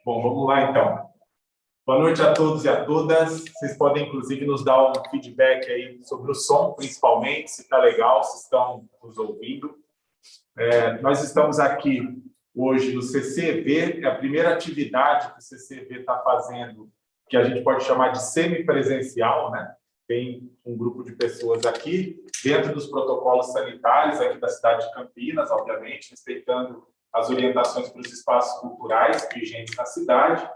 Bom, vamos lá então. Boa noite a todos e a todas. Vocês podem, inclusive, nos dar um feedback aí sobre o som, principalmente, se está legal, se estão nos ouvindo. Nós estamos aqui hoje no CCEV, é a primeira atividade que o CCEV está fazendo, que a gente pode chamar de semipresencial, né? Tem um grupo de pessoas aqui, dentro dos protocolos sanitários aqui da cidade de Campinas, obviamente, respeitando as orientações para os espaços culturais vigentes na cidade.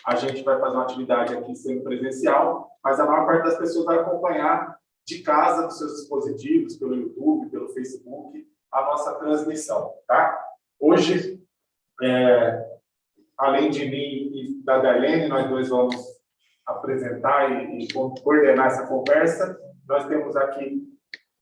A gente vai fazer uma atividade aqui semipresencial, mas a maior parte das pessoas vai acompanhar de casa, dos seus dispositivos, pelo YouTube, pelo Facebook, a nossa transmissão, tá? Hoje, além de mim e da Darlene, nós dois vamos apresentar e coordenar essa conversa. Nós temos aqui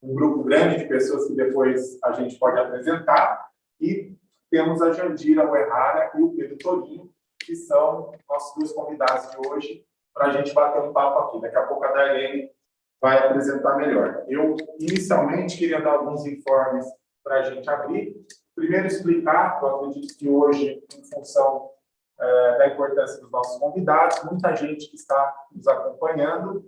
um grupo grande de pessoas que depois a gente pode apresentar, e temos a Jandira Uehara e o Pedro Torinho, que são nossos dois convidados de hoje, para a gente bater um papo aqui. Daqui a pouco a Darlene vai apresentar melhor. Eu, inicialmente, queria dar alguns informes para a gente abrir. Primeiro, explicar, eu acredito que hoje, em função da importância dos nossos convidados, muita gente que está nos acompanhando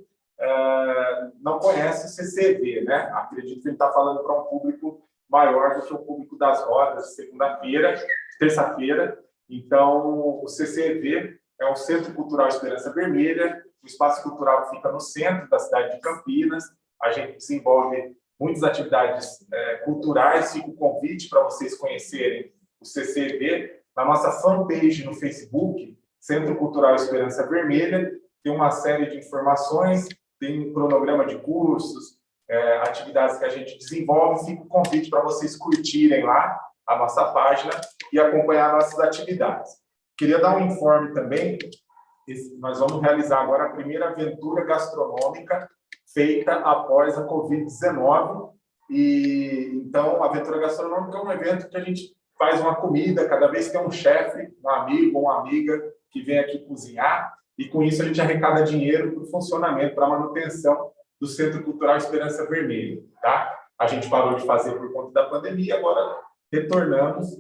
não conhece o CCEV, né? Acredito que ele está falando para um público maior do que o público das rodas, segunda-feira, terça-feira. Então, o CCEV é o Centro Cultural Esperança Vermelha, o espaço cultural fica no centro da cidade de Campinas. A gente desenvolve muitas atividades culturais. Fica o convite para vocês conhecerem o CCEV. Na nossa fanpage no Facebook, Centro Cultural Esperança Vermelha, tem uma série de informações, tem um cronograma de cursos, atividades que a gente desenvolve. Fica o convite para vocês curtirem lá a nossa página e acompanhar nossas atividades. Queria dar um informe também. Nós vamos realizar agora a primeira aventura gastronômica feita após a Covid-19. Então, a aventura gastronômica é um evento que a gente faz uma comida, cada vez que é um chefe, um amigo ou uma amiga que vem aqui cozinhar, e com isso a gente arrecada dinheiro para o funcionamento, para a manutenção do Centro Cultural Esperança Vermelha, tá? A gente parou de fazer por conta da pandemia, agora retornamos.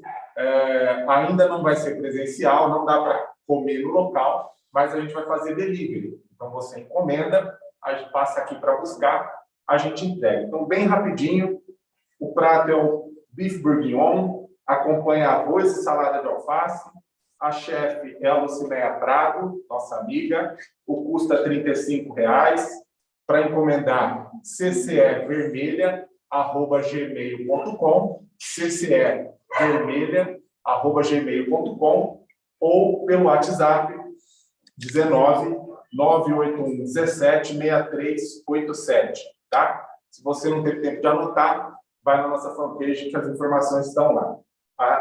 Ainda não vai ser presencial, não dá para comer no local, mas a gente vai fazer delivery. Então, você encomenda, a gente passa aqui para buscar, a gente entrega. Então, bem rapidinho, o prato é o bife bourguignon, acompanha arroz e salada de alface. A chefe é a Lucinéia Prado, nossa amiga. O custo é R$ 35,00. Para encomendar, ccevermelha@gmail.com, ccevermelha@gmail.com, ou pelo WhatsApp 19 981 17 6387, tá? Se você não teve tempo de anotar, vai na nossa fanpage que as informações estão lá.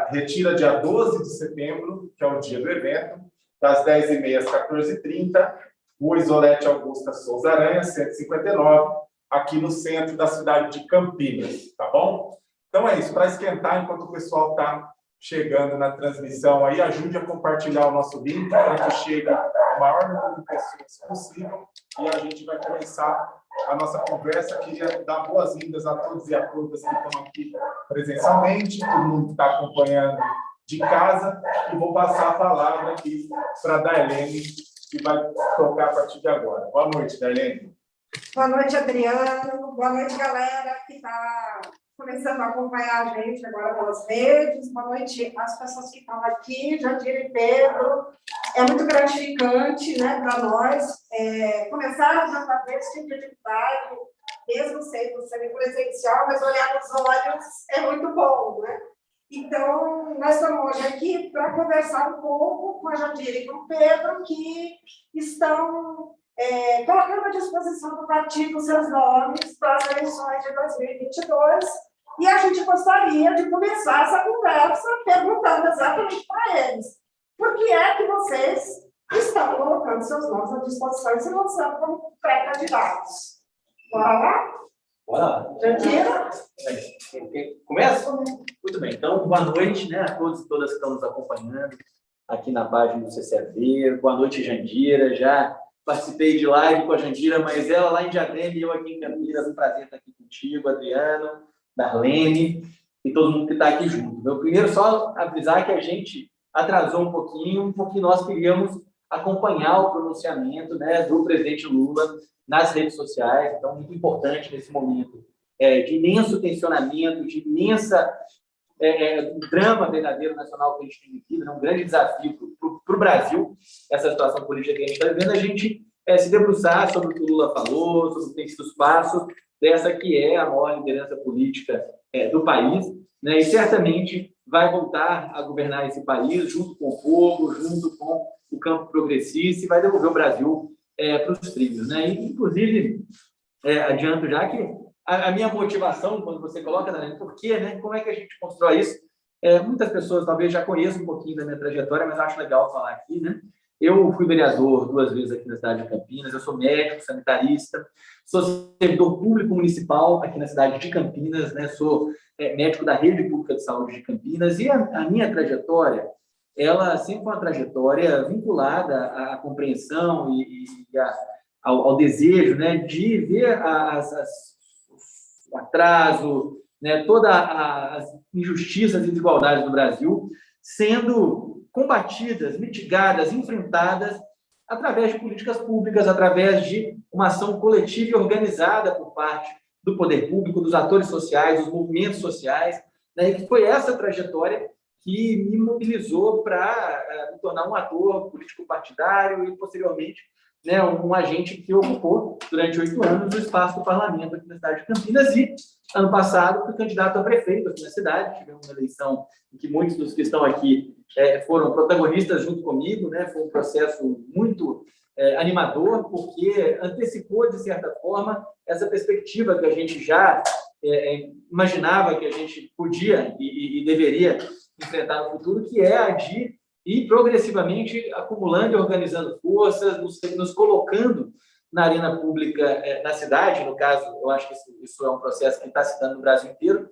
Retira dia 12 de setembro, que é o dia do evento, das 10h30 às 14h30, Rua Isolete Augusta Souza Aranha, 159, aqui no centro da cidade de Campinas, tá bom? Então é isso, para esquentar, enquanto o pessoal está chegando na transmissão aí, ajude a compartilhar o nosso link para que chegue o maior número de pessoas possível, e a gente vai começar a nossa conversa. Queria dar boas-vindas a todos e a todas que estão aqui presencialmente, todo mundo que está acompanhando de casa, e vou passar a palavra aqui para a Darlene, que vai tocar a partir de agora. Boa noite, Darlene. Boa noite, Adriano. Boa noite, galera que está começando a acompanhar a gente agora pelas redes. Boa noite às pessoas que estão aqui, Jandira e Pedro. É muito gratificante, né, para nós começarmos a fazer esse tipo de atividade, mesmo sendo semipresencial, mas olhar nos olhos é muito bom, né? Então, nós estamos hoje aqui para conversar um pouco com a Jandira e com o Pedro, que estão colocando à disposição do partido seus nomes para as eleições de 2022, e a gente gostaria de começar essa conversa perguntando exatamente para eles: por que é que vocês estão colocando seus nomes à disposição e se lançando como pré-candidatos? Bora lá? Bora lá. Jandira? Começa? Muito bem. Então, boa noite, né, a todos e todas que estão nos acompanhando aqui na página do CCAV. Boa noite, Jandira. Já participei de live com a Jandira, mas ela lá em Diadema e eu aqui em Campinas. Um prazer estar aqui contigo, Adriano, Darlene e todo mundo que está aqui junto. Eu primeiro só avisar que a gente, atrasou um pouquinho porque nós queríamos acompanhar o pronunciamento, né, do presidente Lula nas redes sociais. Então, muito importante nesse momento de imenso tensionamento, de imensa drama verdadeiro nacional que a gente tem vivido, um grande desafio para o Brasil, essa situação política que a gente está vivendo, a gente se debruçar sobre o que o Lula falou, sobre o que tem sido os passos dessa que é a maior liderança política do país, né, e certamente vai voltar a governar esse país junto com o povo, junto com o campo progressista, e vai devolver o Brasil para os trilhos, né? E, inclusive, adianto já que a minha motivação, quando você coloca, Daniel, por quê, né? Como é que a gente constrói isso? Muitas pessoas talvez já conheçam um pouquinho da minha trajetória, mas acho legal falar aqui, né? Eu fui vereador 2 vezes aqui na cidade de Campinas, eu sou médico, sanitarista, sou servidor público municipal aqui na cidade de Campinas, né? Sou médico da Rede Pública de Saúde de Campinas, e a minha trajetória, ela sempre foi uma trajetória vinculada à compreensão e ao desejo, né, de ver o atraso, né, todas as injustiças e desigualdades do Brasil sendo combatidas, mitigadas, enfrentadas através de políticas públicas, através de uma ação coletiva e organizada por parte do poder público, dos atores sociais, dos movimentos sociais, né, e que foi essa trajetória que me mobilizou para me tornar um ator político-partidário e, posteriormente, né, um agente que ocupou, durante 8 anos, o espaço do parlamento aqui na cidade de Campinas. E, ano passado, fui candidato a prefeito aqui na cidade. Tivemos uma eleição em que muitos dos que estão aqui foram protagonistas junto comigo, né? Foi um processo muito animador, porque antecipou, de certa forma, essa perspectiva que a gente já imaginava que a gente podia e deveria enfrentar no futuro, que é a de ir progressivamente acumulando e organizando forças, nos colocando na arena pública da cidade. No caso, eu acho que isso é um processo que está se dando no Brasil inteiro,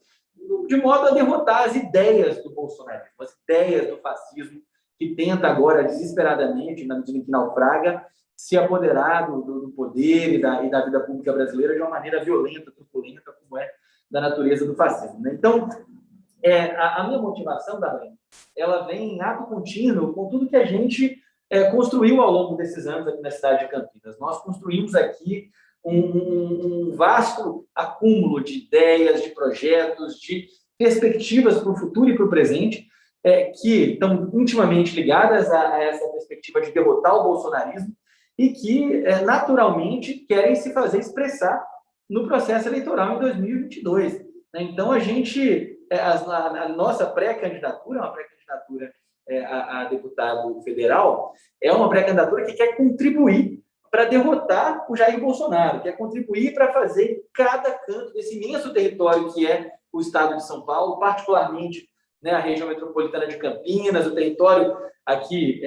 de modo a derrotar as ideias do bolsonarismo, as ideias do fascismo, que tenta agora, desesperadamente, na medida em que naufraga, se apoderar do poder e da vida pública brasileira de uma maneira violenta, truculenta, como é da natureza do fascismo, né? Então, a minha motivação, Darlene, ela vem em ato contínuo com tudo que a gente construiu ao longo desses anos aqui na cidade de Campinas. Nós construímos aqui um vasto acúmulo de ideias, de projetos, de perspectivas para o futuro e para o presente, que estão intimamente ligadas a essa perspectiva de derrotar o bolsonarismo e que, naturalmente, querem se fazer expressar no processo eleitoral em 2022. Né? Então, a nossa pré-candidatura, uma pré-candidatura a deputado federal, é uma pré-candidatura que quer contribuir para derrotar o Jair Bolsonaro, quer contribuir para fazer em cada canto desse imenso território que é o estado de São Paulo, particularmente, né, a região metropolitana de Campinas, o território aqui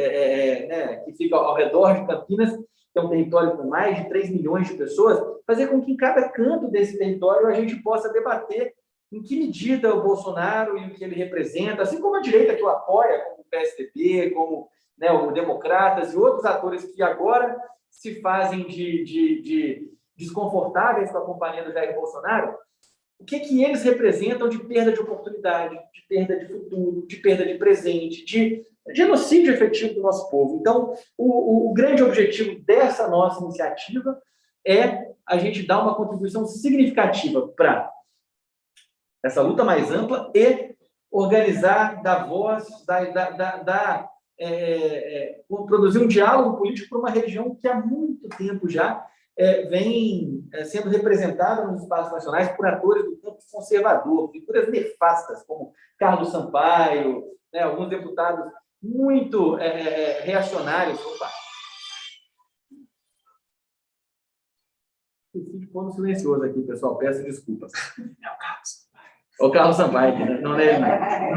que fica ao redor de Campinas, que é um território com mais de 3 milhões de pessoas, fazer com que em cada canto desse território a gente possa debater em que medida o Bolsonaro e o que ele representa, assim como a direita que o apoia, como o PSDB, como, né, o Democratas e outros atores que agora se fazem de desconfortáveis com a companhia do Jair Bolsonaro, o que eles representam de perda de oportunidade, de perda de futuro, de perda de presente, de genocídio efetivo do nosso povo. Então, o grande objetivo dessa nossa iniciativa é a gente dar uma contribuição significativa para essa luta mais ampla e organizar, dar voz, produzir um diálogo político para uma região que há muito tempo já vem sendo representada nos espaços nacionais por atores do campo conservador, figuras nefastas como Carlos Sampaio, né, alguns deputados muito reacionários. Opa! Esqueci de pôr no silencioso aqui, pessoal, peço desculpas. O Carlos Sampaio, não é ele, não.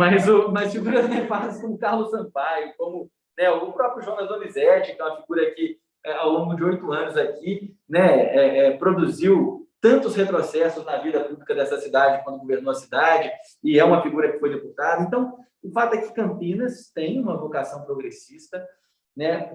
Mas figuras nefastas como Carlos Sampaio, como, né, o próprio Jonas Donizete, que é uma figura que, ao longo de 8 anos aqui, né, produziu tantos retrocessos na vida pública dessa cidade quando governou a cidade, e é uma figura que foi deputada. Então, o fato é que Campinas tem uma vocação progressista, né?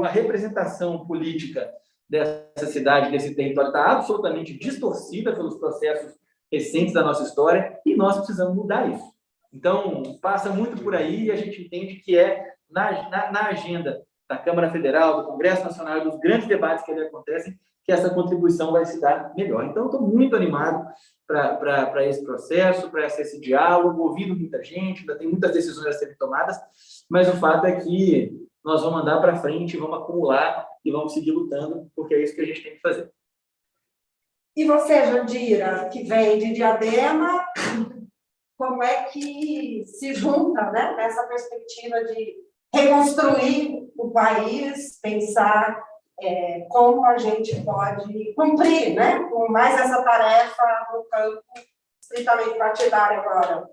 A representação política dessa cidade, desse território, está absolutamente distorcida pelos processos recentes da nossa história, e nós precisamos mudar isso. Então, passa muito por aí e a gente entende que é na agenda da Câmara Federal, do Congresso Nacional, dos grandes debates que ali acontecem, que essa contribuição vai se dar melhor. Então, estou muito animado para esse processo, para esse diálogo, ouvindo muita gente, ainda tem muitas decisões a serem tomadas, mas o fato é que nós vamos andar para frente, vamos acumular e vamos seguir lutando, porque é isso que a gente tem que fazer. E você, Jandira, que vem de Diadema, como é que se junta, né, nessa perspectiva de reconstruir o país, pensar como a gente pode cumprir, né, com mais essa tarefa no campo estritamente partidário agora?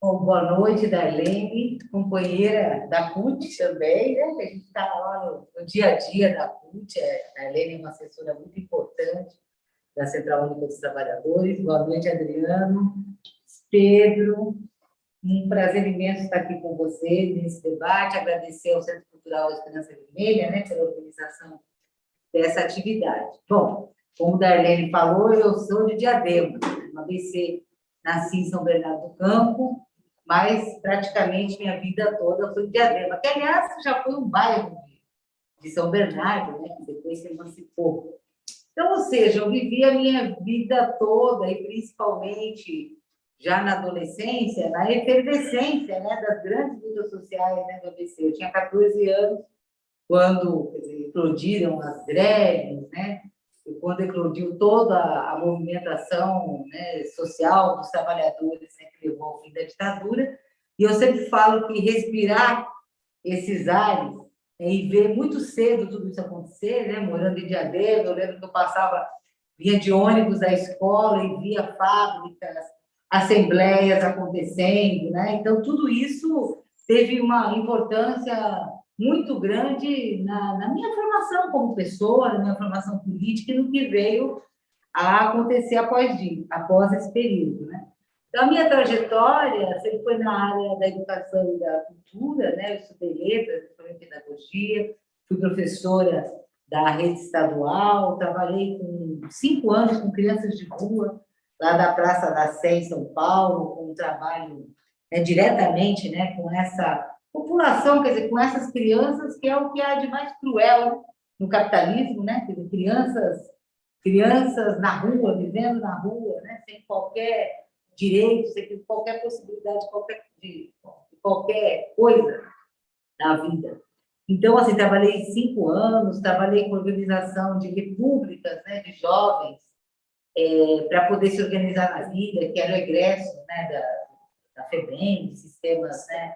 Bom, boa noite, Darlene, companheira da CUT também, né? A gente está lá no dia a dia da CUT, a Darlene é uma assessora muito importante da Central Única dos Trabalhadores. Boa noite, Adriano, Pedro, um prazer imenso estar aqui com vocês nesse debate, agradecer ao Centro Cultural Esperança Vermelha, né, pela organização dessa atividade. Bom, como Darlene falou, eu sou de Diadema, no ABC, nasci em São Bernardo do Campo, mas praticamente minha vida toda foi de Diadema, que, aliás, já foi um bairro de São Bernardo, né, que depois se emancipou. Então, ou seja, eu vivi a minha vida toda, e principalmente já na adolescência, na efervescência, né, das grandes lutas sociais, né, do ABC. Eu tinha 14 anos quando, quer dizer, eclodiram as greves, né, e quando eclodiu toda a movimentação, né, social dos trabalhadores, né, que levou ao fim da ditadura. E eu sempre falo que respirar esses ares e ver muito cedo tudo isso acontecer, né, morando em Diadema, eu lembro que eu vinha de ônibus da escola e via fábricas, assembleias acontecendo, né? Então, tudo isso teve uma importância muito grande na minha formação como pessoa, na minha formação política e no que veio a acontecer após esse período, né? Então, a minha trajetória sempre foi na área da educação e da cultura, né? Eu estudei letras, estudei pedagogia, fui professora da rede estadual, trabalhei com 5 anos com crianças de rua, lá da Praça da Sé, em São Paulo, com um trabalho, né, diretamente, né, com essa população, quer dizer, com essas crianças, que é o que há de mais cruel no capitalismo, né? Quer dizer, crianças na rua, vivendo na rua, né, sem qualquer direito, sem qualquer possibilidade de qualquer coisa da vida. Então, assim, trabalhei 5 anos, trabalhei com organização de repúblicas, né, de jovens, para poder se organizar na vida, que era o egresso, né, da FEBEM, sistemas, né,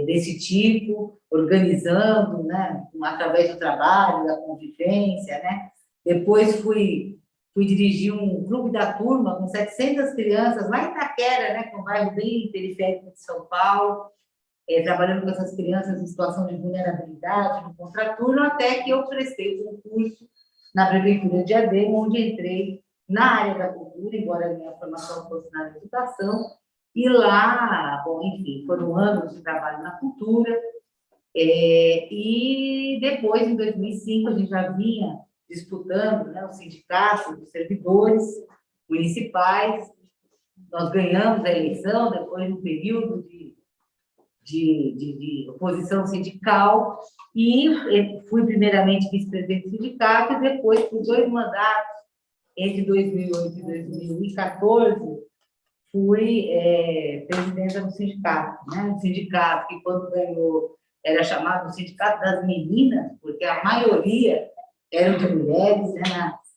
desse tipo, organizando, né, através do trabalho, da convivência, né. Depois fui dirigir um clube da turma com 700 crianças lá em Itaquera, né, que é um bairro bem periférico de São Paulo, trabalhando com essas crianças em situação de vulnerabilidade, no contraturno, até que eu prestei um concurso na Prefeitura de Diadema, onde entrei na área da cultura, embora a minha formação fosse na área da educação, e lá, bom, enfim, foram anos de trabalho na cultura, e depois, em 2005, a gente já vinha disputando, né, o sindicato dos servidores municipais, nós ganhamos a eleição, depois de um período de oposição sindical, e fui primeiramente vice-presidente do sindicato, e depois, por 2 mandatos, entre 2008 e 2014, fui presidenta do sindicato, né? Um sindicato que, quando ganhou, era chamado de Sindicato das Meninas, porque a maioria eram de mulheres, né?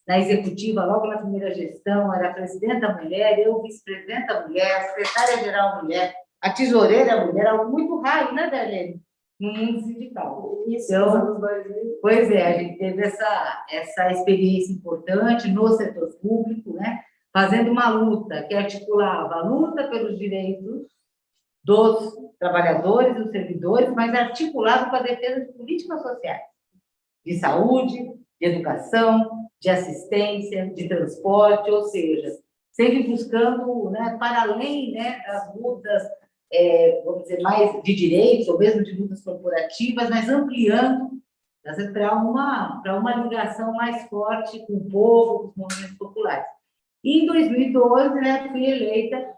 Na executiva, logo na primeira gestão, era a presidenta mulher, eu vice-presidenta mulher, a secretária-geral mulher, a tesoureira mulher, algo muito raro, né, Darlene? No mundo sindical. Isso, então, nos anos 2000. Pois é, a gente teve essa experiência importante no setor público, né? Fazendo uma luta que articulava a luta pelos direitos dos trabalhadores, dos servidores, mas articulado com a defesa de políticas sociais, de saúde, de educação, de assistência, de transporte, ou seja, sempre buscando, né, para além, né, das lutas, vamos dizer, mais de direitos, ou mesmo de lutas corporativas, mas ampliando para uma ligação mais forte com o povo, com os movimentos populares. E em 2012, né, fui eleita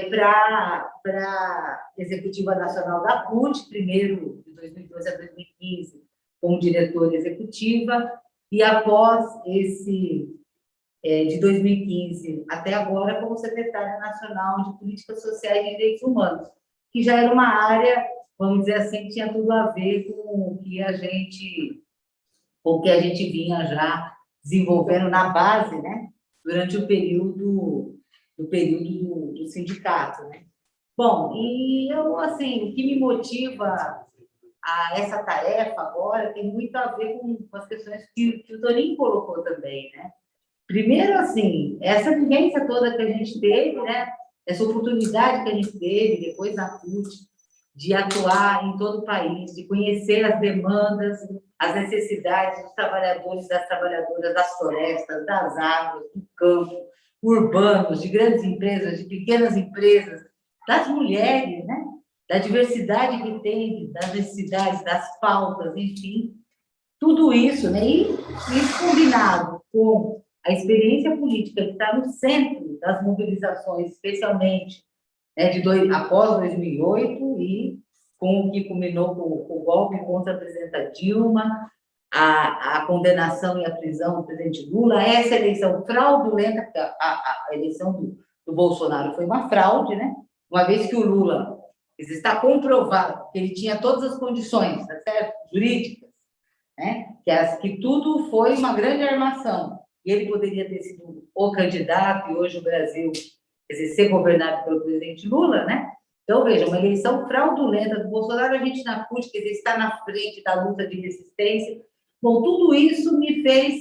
para a Executiva Nacional da CUT, primeiro de 2012 a 2015, como diretora executiva, e após de 2015 até agora, como secretária nacional de Políticas Sociais e Direitos Humanos, que já era uma área, vamos dizer assim, que tinha tudo a ver com o que a gente vinha já desenvolvendo na base, né, durante o período do sindicato, né? Bom, e eu, assim, o que me motiva a essa tarefa agora tem muito a ver com as questões que o Toninho colocou também, né? Primeiro, assim, essa vivência toda que a gente teve, né? Essa oportunidade que a gente teve depois na CUT, de atuar em todo o país, de conhecer as demandas, as necessidades dos trabalhadores, das trabalhadoras, das florestas, das águas, do campo, urbanos, de grandes empresas, de pequenas empresas, das mulheres, né? Da diversidade que tem, das necessidades, das pautas, enfim, tudo isso, né? E isso combinado com a experiência política que está no centro das mobilizações, especialmente, né, após 2008 e com o que culminou com o golpe contra a presidenta Dilma, a condenação e a prisão do presidente Lula, essa eleição fraudulenta, porque a eleição do Bolsonaro foi uma fraude, né? Uma vez que o Lula está comprovado que ele tinha todas as condições, tá certo? Jurídicas, né? Que tudo foi uma grande armação. E ele poderia ter sido o candidato, e hoje o Brasil, quer dizer, ser governado pelo presidente Lula, né? Então, veja, uma eleição fraudulenta do Bolsonaro, a gente na CUT, quer dizer, está na frente da luta de resistência. Bom, tudo isso me fez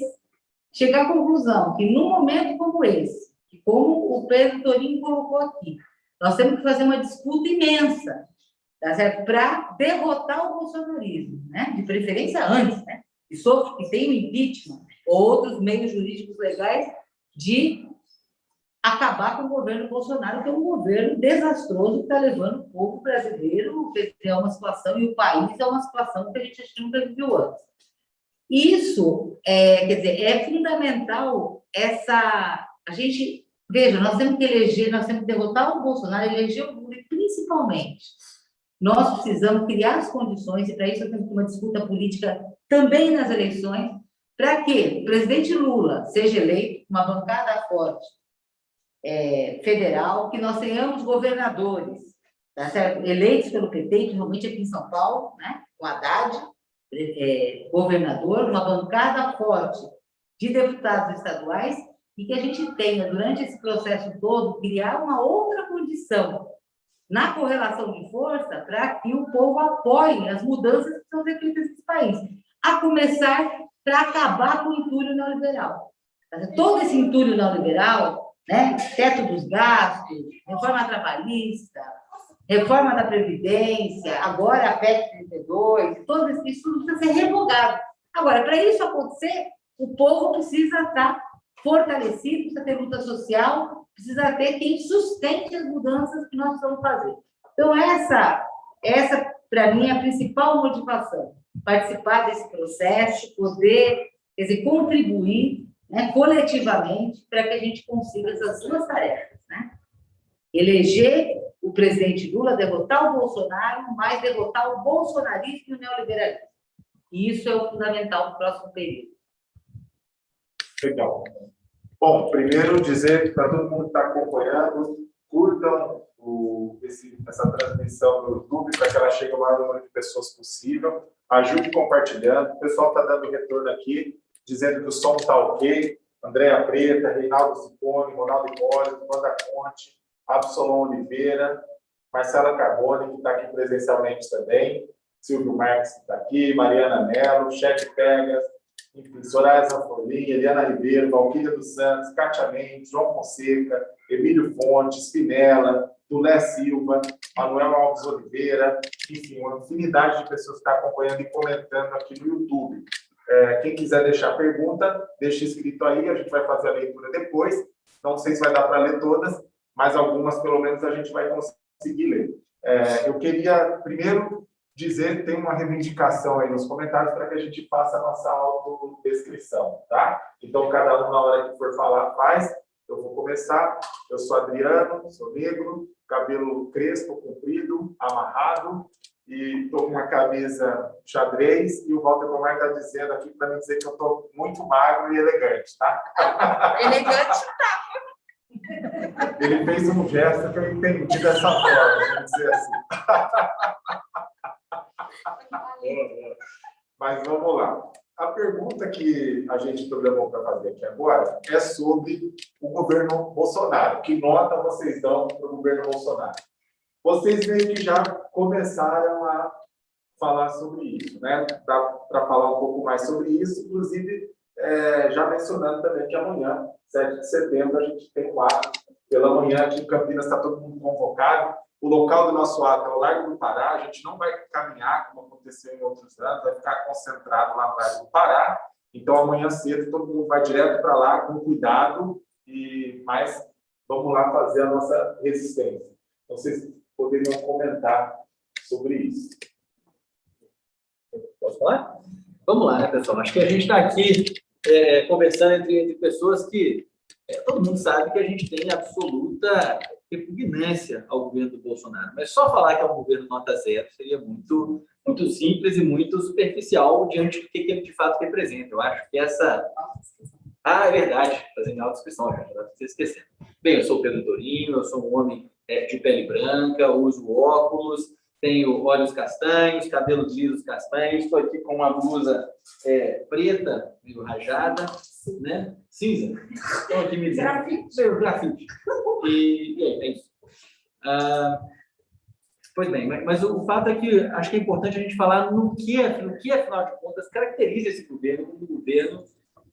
chegar à conclusão que, num momento como esse, que como o Pedro Toninho colocou aqui, nós temos que fazer uma disputa imensa, tá certo? Para derrotar o bolsonarismo, né? De preferência antes, né? Que tem o impeachment ou outros meios jurídicos legais de acabar com o governo Bolsonaro, que é um governo desastroso que está levando o povo brasileiro a uma situação, e o país a uma situação que a gente nunca viveu antes. Isso, quer dizer, é fundamental a gente, veja, nós temos que derrotar o Bolsonaro, eleger o Lula, e principalmente, nós precisamos criar as condições, e para isso temos uma disputa política também nas eleições, para que o presidente Lula seja eleito, uma bancada forte, federal, que nós tenhamos governadores, tá certo? Eleitos pelo PT, principalmente aqui em São Paulo, né? O Haddad, governador, uma bancada forte de deputados estaduais, e que a gente tenha, durante esse processo todo, criar uma outra condição na correlação de força para que o povo apoie as mudanças que são feitas nesse país, a começar para acabar com o entulho neoliberal. Todo esse entulho neoliberal, né, teto dos gastos, reforma trabalhista, reforma da Previdência, agora a PEC 32, todo isso precisa ser revogado. Agora, para isso acontecer, o povo precisa estar fortalecido, precisa ter luta social, precisa ter quem sustente as mudanças que nós vamos fazer. Então, essa para mim, é a principal motivação, participar desse processo, poder, quer dizer, contribuir, né, coletivamente, para que a gente consiga essas duas tarefas, né? Eleger o presidente Lula, derrotar o Bolsonaro, mas derrotar o bolsonarismo e o neoliberalismo. E isso é o fundamental para o próximo período. Legal. Bom, primeiro dizer que para todo mundo que está acompanhando, curtam essa transmissão no YouTube para que ela chegue ao maior número de pessoas possível. Ajude compartilhando. O pessoal está dando retorno aqui, dizendo que o som está ok. Andréa Preta, Reinaldo Ciccone, Ronaldo Hipólito, Wanda Conte, Absolon Oliveira, Marcela Carbone, que está aqui presencialmente também, Silvio Marques, que está aqui, Mariana Mello, Chefe Pegas, enfim, Soraya Zanfolin, Eliana Ribeiro, Valquíria dos Santos, Cátia Mendes, João Fonseca, Emílio Fontes, Spinella, Dulé Silva, Manuel Alves Oliveira, enfim, uma infinidade de pessoas que estão acompanhando e comentando aqui no YouTube. Quem quiser deixar pergunta, deixa escrito aí, a gente vai fazer a leitura depois. Não sei se vai dar para ler todas, mas algumas, pelo menos, a gente vai conseguir ler. Eu queria, primeiro, dizer que tem uma reivindicação aí nos comentários para que a gente faça a nossa autodescrição, tá? Então, cada um, na hora que for falar, faz. Eu vou começar. Eu sou Adriano, sou negro, cabelo crespo, comprido, amarrado, e estou com uma camisa xadrez, e o Walter Pomar está dizendo aqui para me dizer que eu estou muito magro e elegante, tá? Elegante. Ele fez um gesto que eu entendi dessa forma, vamos dizer assim. Mas vamos lá. A pergunta que a gente programou para fazer aqui agora é sobre o governo Bolsonaro. Que nota vocês dão para o governo Bolsonaro? Vocês meio que já começaram a falar sobre isso, né? Dá para falar um pouco mais sobre isso, inclusive já mencionando também que amanhã, 7 de setembro, a gente tem um ato pela manhã aqui em Campinas, está todo mundo convocado. O local do nosso ato é o Largo do Pará, a gente não vai caminhar, como aconteceu em outros anos, vai ficar concentrado lá no Largo do Pará. Então, amanhã cedo, todo mundo vai direto para lá, com cuidado, mas vamos lá fazer a nossa resistência. Então, vocês poderiam comentar sobre isso. Posso falar? Vamos lá, né, pessoal? Acho que a gente está aqui conversando entre pessoas que todo mundo sabe que a gente tem absoluta repugnância ao governo do Bolsonaro. Mas só falar que é um governo nota zero seria muito, muito simples e muito superficial diante do que ele de fato representa. Eu acho que essa... Ah, é verdade, fazendo autodescrição, já não se esquecendo. Bem, eu sou o Pedro Torinho, eu sou um homem de pele branca, uso óculos, tenho olhos castanhos, cabelos lisos castanhos, estou aqui com uma blusa preta, meio rajada, né? Cinza. Estou aqui me dizendo. Grafite. E é isso. Pois bem, mas o fato é que acho que é importante a gente falar no que afinal de contas, caracteriza esse governo como um governo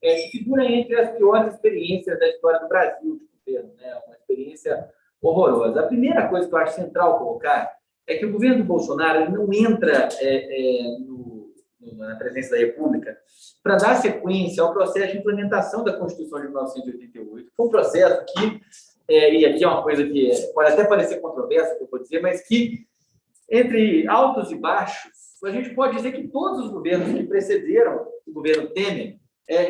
que figura entre as piores experiências da história do Brasil de governo, né? Uma experiência horrorosa. A primeira coisa que eu acho central colocar é que o governo do Bolsonaro não entra na presidência da República para dar sequência ao processo de implementação da Constituição de 1988. Foi um processo que, e aqui é uma coisa que pode até parecer controversa, que eu vou dizer, mas que, entre altos e baixos, a gente pode dizer que todos os governos que precederam o governo Temer,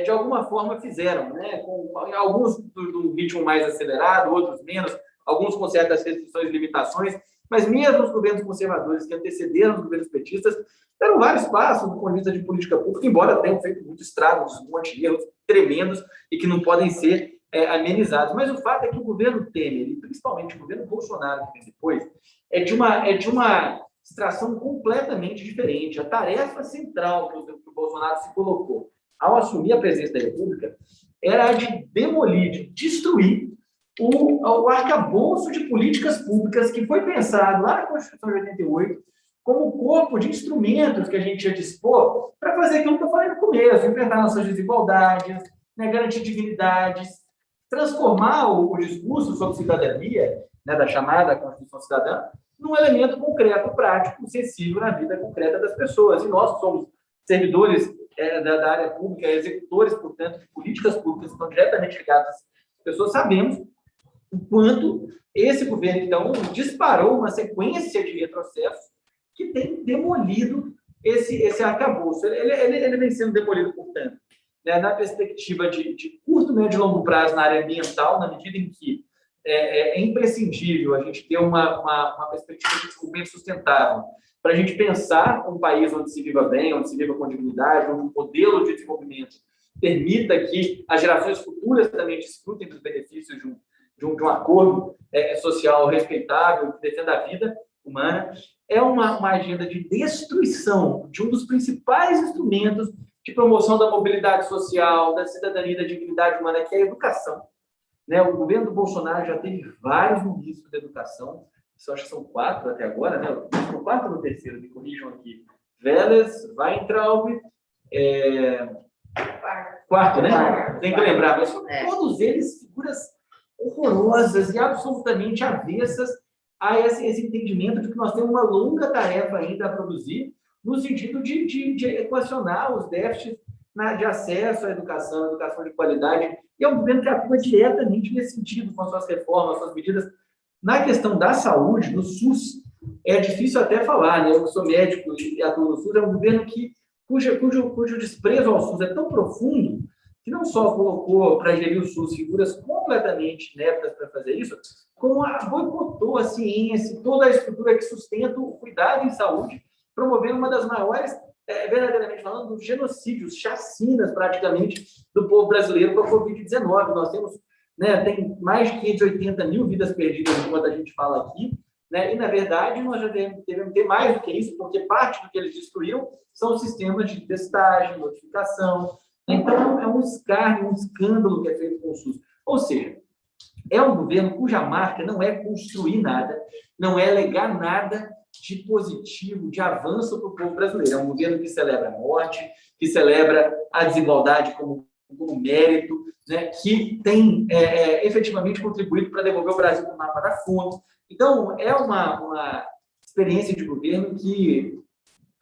de alguma forma fizeram, né? Com alguns do ritmo mais acelerado, outros menos, alguns com certas restrições e limitações, mas mesmo os governos conservadores que antecederam os governos petistas deram vários passos do ponto de vista de política pública, embora tenham feito muito estragos, um monte de erros tremendos e que não podem ser amenizados. Mas o fato é que o governo Temer, e principalmente o governo Bolsonaro que vem depois, é de uma extração completamente diferente. A tarefa central que o Bolsonaro se colocou ao assumir a presidência da República era a de demolir, de destruir o arcabouço de políticas públicas que foi pensado lá na Constituição de 88 como corpo de instrumentos que a gente ia dispor para fazer aquilo que eu falei no começo, enfrentar nossas desigualdades, né, garantir dignidades, transformar o discurso sobre cidadania, né, da chamada Constituição Cidadã, num elemento concreto, prático, sensível na vida concreta das pessoas. E nós somos servidores da área pública, executores, portanto, de políticas públicas que estão diretamente ligadas às pessoas, sabemos o quanto esse governo, então, disparou uma sequência de retrocessos que tem demolido esse arcabouço. Ele vem sendo demolido, portanto, né, na perspectiva de curto, médio e longo prazo na área ambiental, na medida em que é imprescindível a gente ter uma perspectiva de desenvolvimento sustentável para a gente pensar um país onde se viva bem, onde se viva com dignidade, onde o modelo de desenvolvimento permita que as gerações futuras também desfrutem dos benefícios de um acordo social respeitável, que defenda a vida humana. É uma agenda de destruição de um dos principais instrumentos de promoção da mobilidade social, da cidadania e da dignidade humana, que é a educação. Né? O governo do Bolsonaro já teve vários ministros da educação, eu acho que são 4 até agora, né? São 4 no terceiro, me corrijam aqui. Vélez, Weintraub, quarto, né? Tem que lembrar, mas são todos eles figuras horrorosas e absolutamente avessas a esse entendimento de que nós temos uma longa tarefa ainda a produzir, no sentido de equacionar os déficits de acesso à educação de qualidade. E é um governo que atua diretamente nesse sentido, com as suas reformas, suas medidas. Na questão da saúde, no SUS, é difícil até falar, né? Eu sou médico e atuo no SUS, é um governo cujo desprezo ao SUS é tão profundo que não só colocou para gerir o SUS figuras completamente ineptas para fazer isso, como boicotou a ciência, toda a estrutura que sustenta o cuidado em saúde, promovendo uma das maiores, verdadeiramente falando, genocídios, chacinas praticamente do povo brasileiro com a Covid-19. Nós temos, né, tem mais de 580 mil vidas perdidas enquanto a gente fala aqui, né, e, na verdade, nós já devemos ter mais do que isso, porque parte do que eles destruíram são os sistemas de testagem, notificação. Então, é um escárnio, um escândalo que é feito com o SUS. Ou seja, é um governo cuja marca não é construir nada, não é legar nada de positivo, de avanço para o povo brasileiro. É um governo que celebra a morte, que celebra a desigualdade como mérito, né, que tem efetivamente contribuído para devolver o Brasil para o mapa da fome. Então, é uma experiência de governo que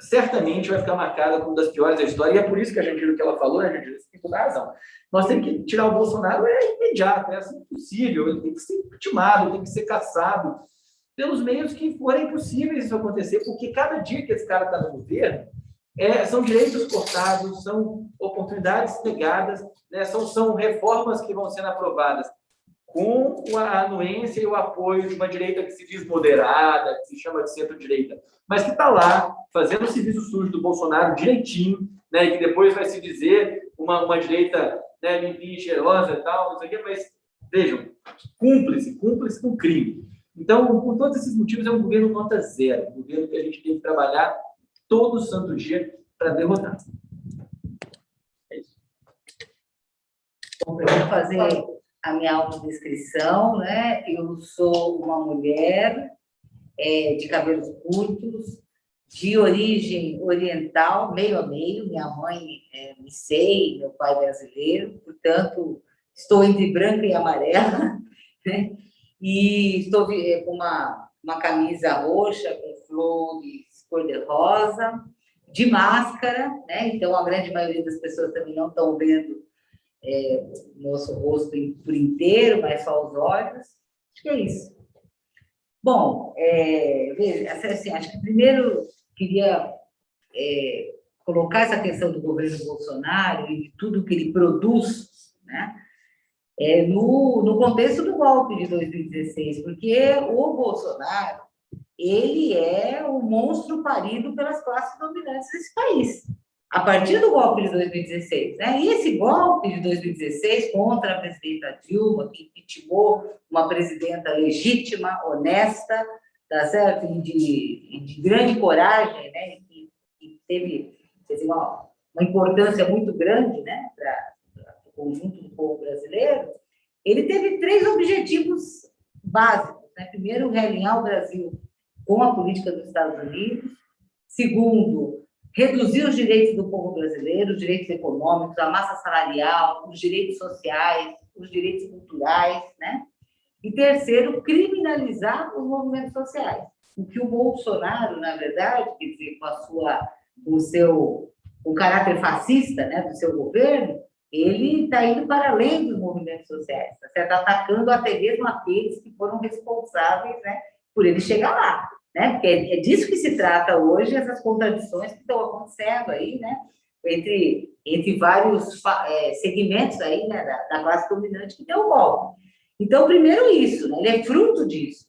certamente vai ficar marcada como uma das piores da história, e é por isso que a Jandira, o que ela falou, né, Jandira, você tem toda a razão. Nós temos que tirar o Bolsonaro, imediato, é assim impossível, ele tem que ser vitimado, tem que ser caçado, pelos meios que forem possíveis isso acontecer, porque cada dia que esse cara está no governo, são direitos cortados, são oportunidades negadas, né, são reformas que vão sendo aprovadas com a anuência e o apoio de uma direita que se diz moderada, que se chama de centro-direita, mas que está lá, fazendo o serviço sujo do Bolsonaro direitinho, né, e que depois vai se dizer uma direita, né, limpinha e cheirosa e tal, não sei o quê, mas, vejam, cúmplice com crime. Então, por todos esses motivos, é um governo nota zero, um governo que a gente tem que trabalhar todo santo dia para derrotar. É isso. Bom, eu vou fazer a minha autodescrição, né? Eu sou uma mulher de cabelos curtos, de origem oriental, meio a meio. Minha mãe é micei, meu pai brasileiro, portanto, estou entre branca e amarela, né? E estou com uma camisa roxa com flores cor-de-rosa, de máscara, né? Então, a grande maioria das pessoas também não estão vendo o nosso rosto por inteiro, mas só os olhos. Acho que é isso. Bom, veja, assim, acho que primeiro queria colocar essa questão do governo Bolsonaro e de tudo que ele produz, né? No contexto do golpe de 2016, porque o Bolsonaro, ele é o monstro parido pelas classes dominantes desse país, a partir do golpe de 2016, né? E esse golpe de 2016 contra a presidenta Dilma, que impeachmentou uma presidenta legítima, honesta, tá certo? E de grande coragem, né? Que teve, quer dizer, uma importância muito grande, né? Para o conjunto do povo brasileiro. Ele teve 3 objetivos básicos, né? Primeiro, realinhar o Brasil com a política dos Estados Unidos. Segundo, reduzir os direitos do povo brasileiro, os direitos econômicos, a massa salarial, os direitos sociais, os direitos culturais, né? E terceiro, criminalizar os movimentos sociais. O que o Bolsonaro, na verdade, quer dizer, com o caráter fascista, né, do seu governo, ele está indo para além dos movimentos sociais, está atacando até mesmo aqueles que foram responsáveis, né, por ele chegar lá, né? Porque é disso que se trata hoje, essas contradições que estão acontecendo aí, né, entre vários segmentos aí, né, da classe dominante que deu o golpe. Então, primeiro isso, né, ele é fruto disso,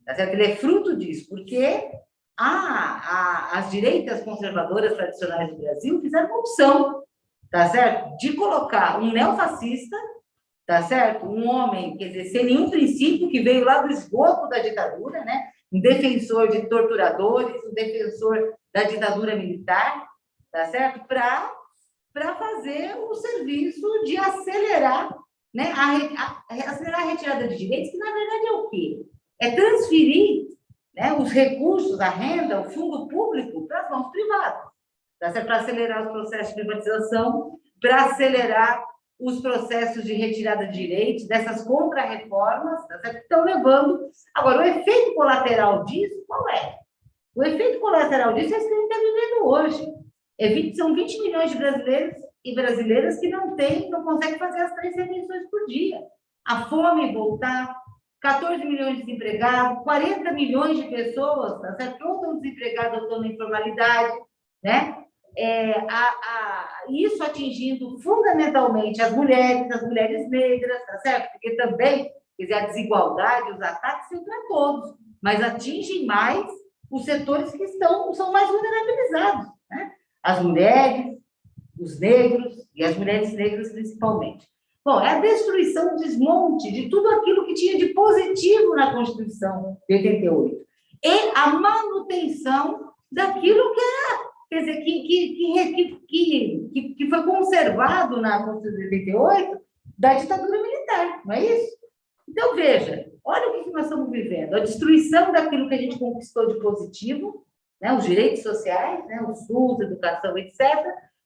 tá certo? Ele é fruto disso, porque as direitas conservadoras tradicionais do Brasil fizeram uma opção, tá certo? De colocar um neofascista, tá certo? Um homem, quer dizer, sem nenhum princípio, que veio lá do esgoto da ditadura, né? Um defensor de torturadores, um defensor da ditadura militar, tá certo? Para fazer o serviço de acelerar, né? Acelerar a retirada de direitos, que na verdade é o quê? É transferir, né, os recursos, a renda, o fundo público para as mãos privadas. Para acelerar os processos de privatização, para acelerar os processos de retirada de direitos, dessas contra-reformas, tá, que estão levando... Agora, o efeito colateral disso, qual é? O efeito colateral disso é isso que a gente está vivendo hoje. São 20 milhões de brasileiros e brasileiras que não conseguem fazer as 3 refeições por dia. A fome voltar, 14 milhões de desempregados, 40 milhões de pessoas, tá, ou estão desempregadas ou estão na informalidade, né? isso atingindo fundamentalmente as mulheres negras, tá certo? Porque também, quer dizer, a desigualdade, os ataques são para todos, mas atingem mais os setores que são mais vulnerabilizados, né? As mulheres, os negros e as mulheres negras principalmente. Bom, é a destruição, o desmonte de tudo aquilo que tinha de positivo na Constituição de 88 e a manutenção daquilo que quer dizer, que foi conservado na Constituição de 88 da ditadura militar, não é isso? Então, veja, olha o que nós estamos vivendo, a destruição daquilo que a gente conquistou de positivo, né, os direitos sociais, né, o SUS, educação, etc.,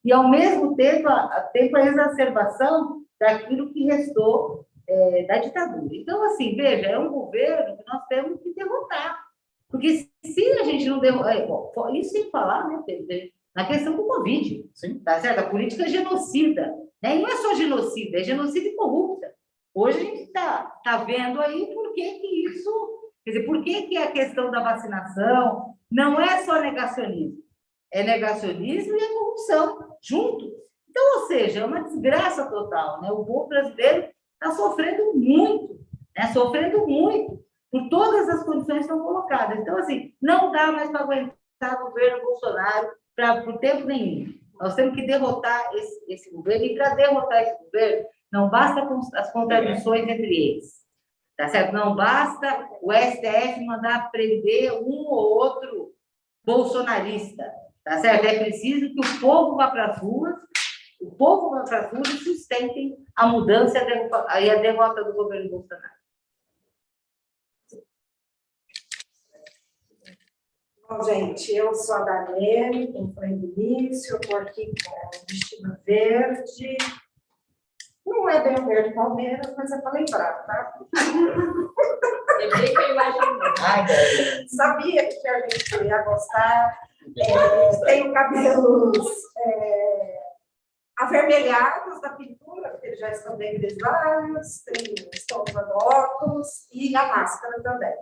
e, ao mesmo tempo, a exacerbação daquilo que restou da ditadura. Então, assim, veja, é um governo que nós temos que derrotar, porque se a gente não derrotar... Isso sem falar, né, na questão do Covid, sim, tá certo? A política genocida, né? E não é só genocida, é genocida e corrupta. Hoje a gente está vendo aí por que isso... Quer dizer, por que a questão da vacinação não é só negacionismo? É negacionismo e é corrupção, junto. Então, ou seja, é uma desgraça total, né? O povo brasileiro está sofrendo muito, né? Sofrendo muito por todas as condições que estão colocadas. Então, assim, não dá mais para aguentar o governo Bolsonaro por tempo nenhum. Nós temos que derrotar esse governo, e para derrotar esse governo, não basta as contradições entre eles, tá certo? Não basta o STF mandar prender um ou outro bolsonarista, tá certo? É preciso que o povo vá para as ruas, e sustentem a mudança e a derrota do governo Bolsonaro. Bom, gente, eu sou a Darlene, como foi no início, eu estou aqui com o vestido verde. Não é bem o verde Palmeiras, mas é para lembrar, tá? É bem que eu imaginei. Sabia que a gente ia gostar. Tenho cabelos avermelhados da pintura, porque eles já estão bem grisalhos, estou usando óculos e a máscara também.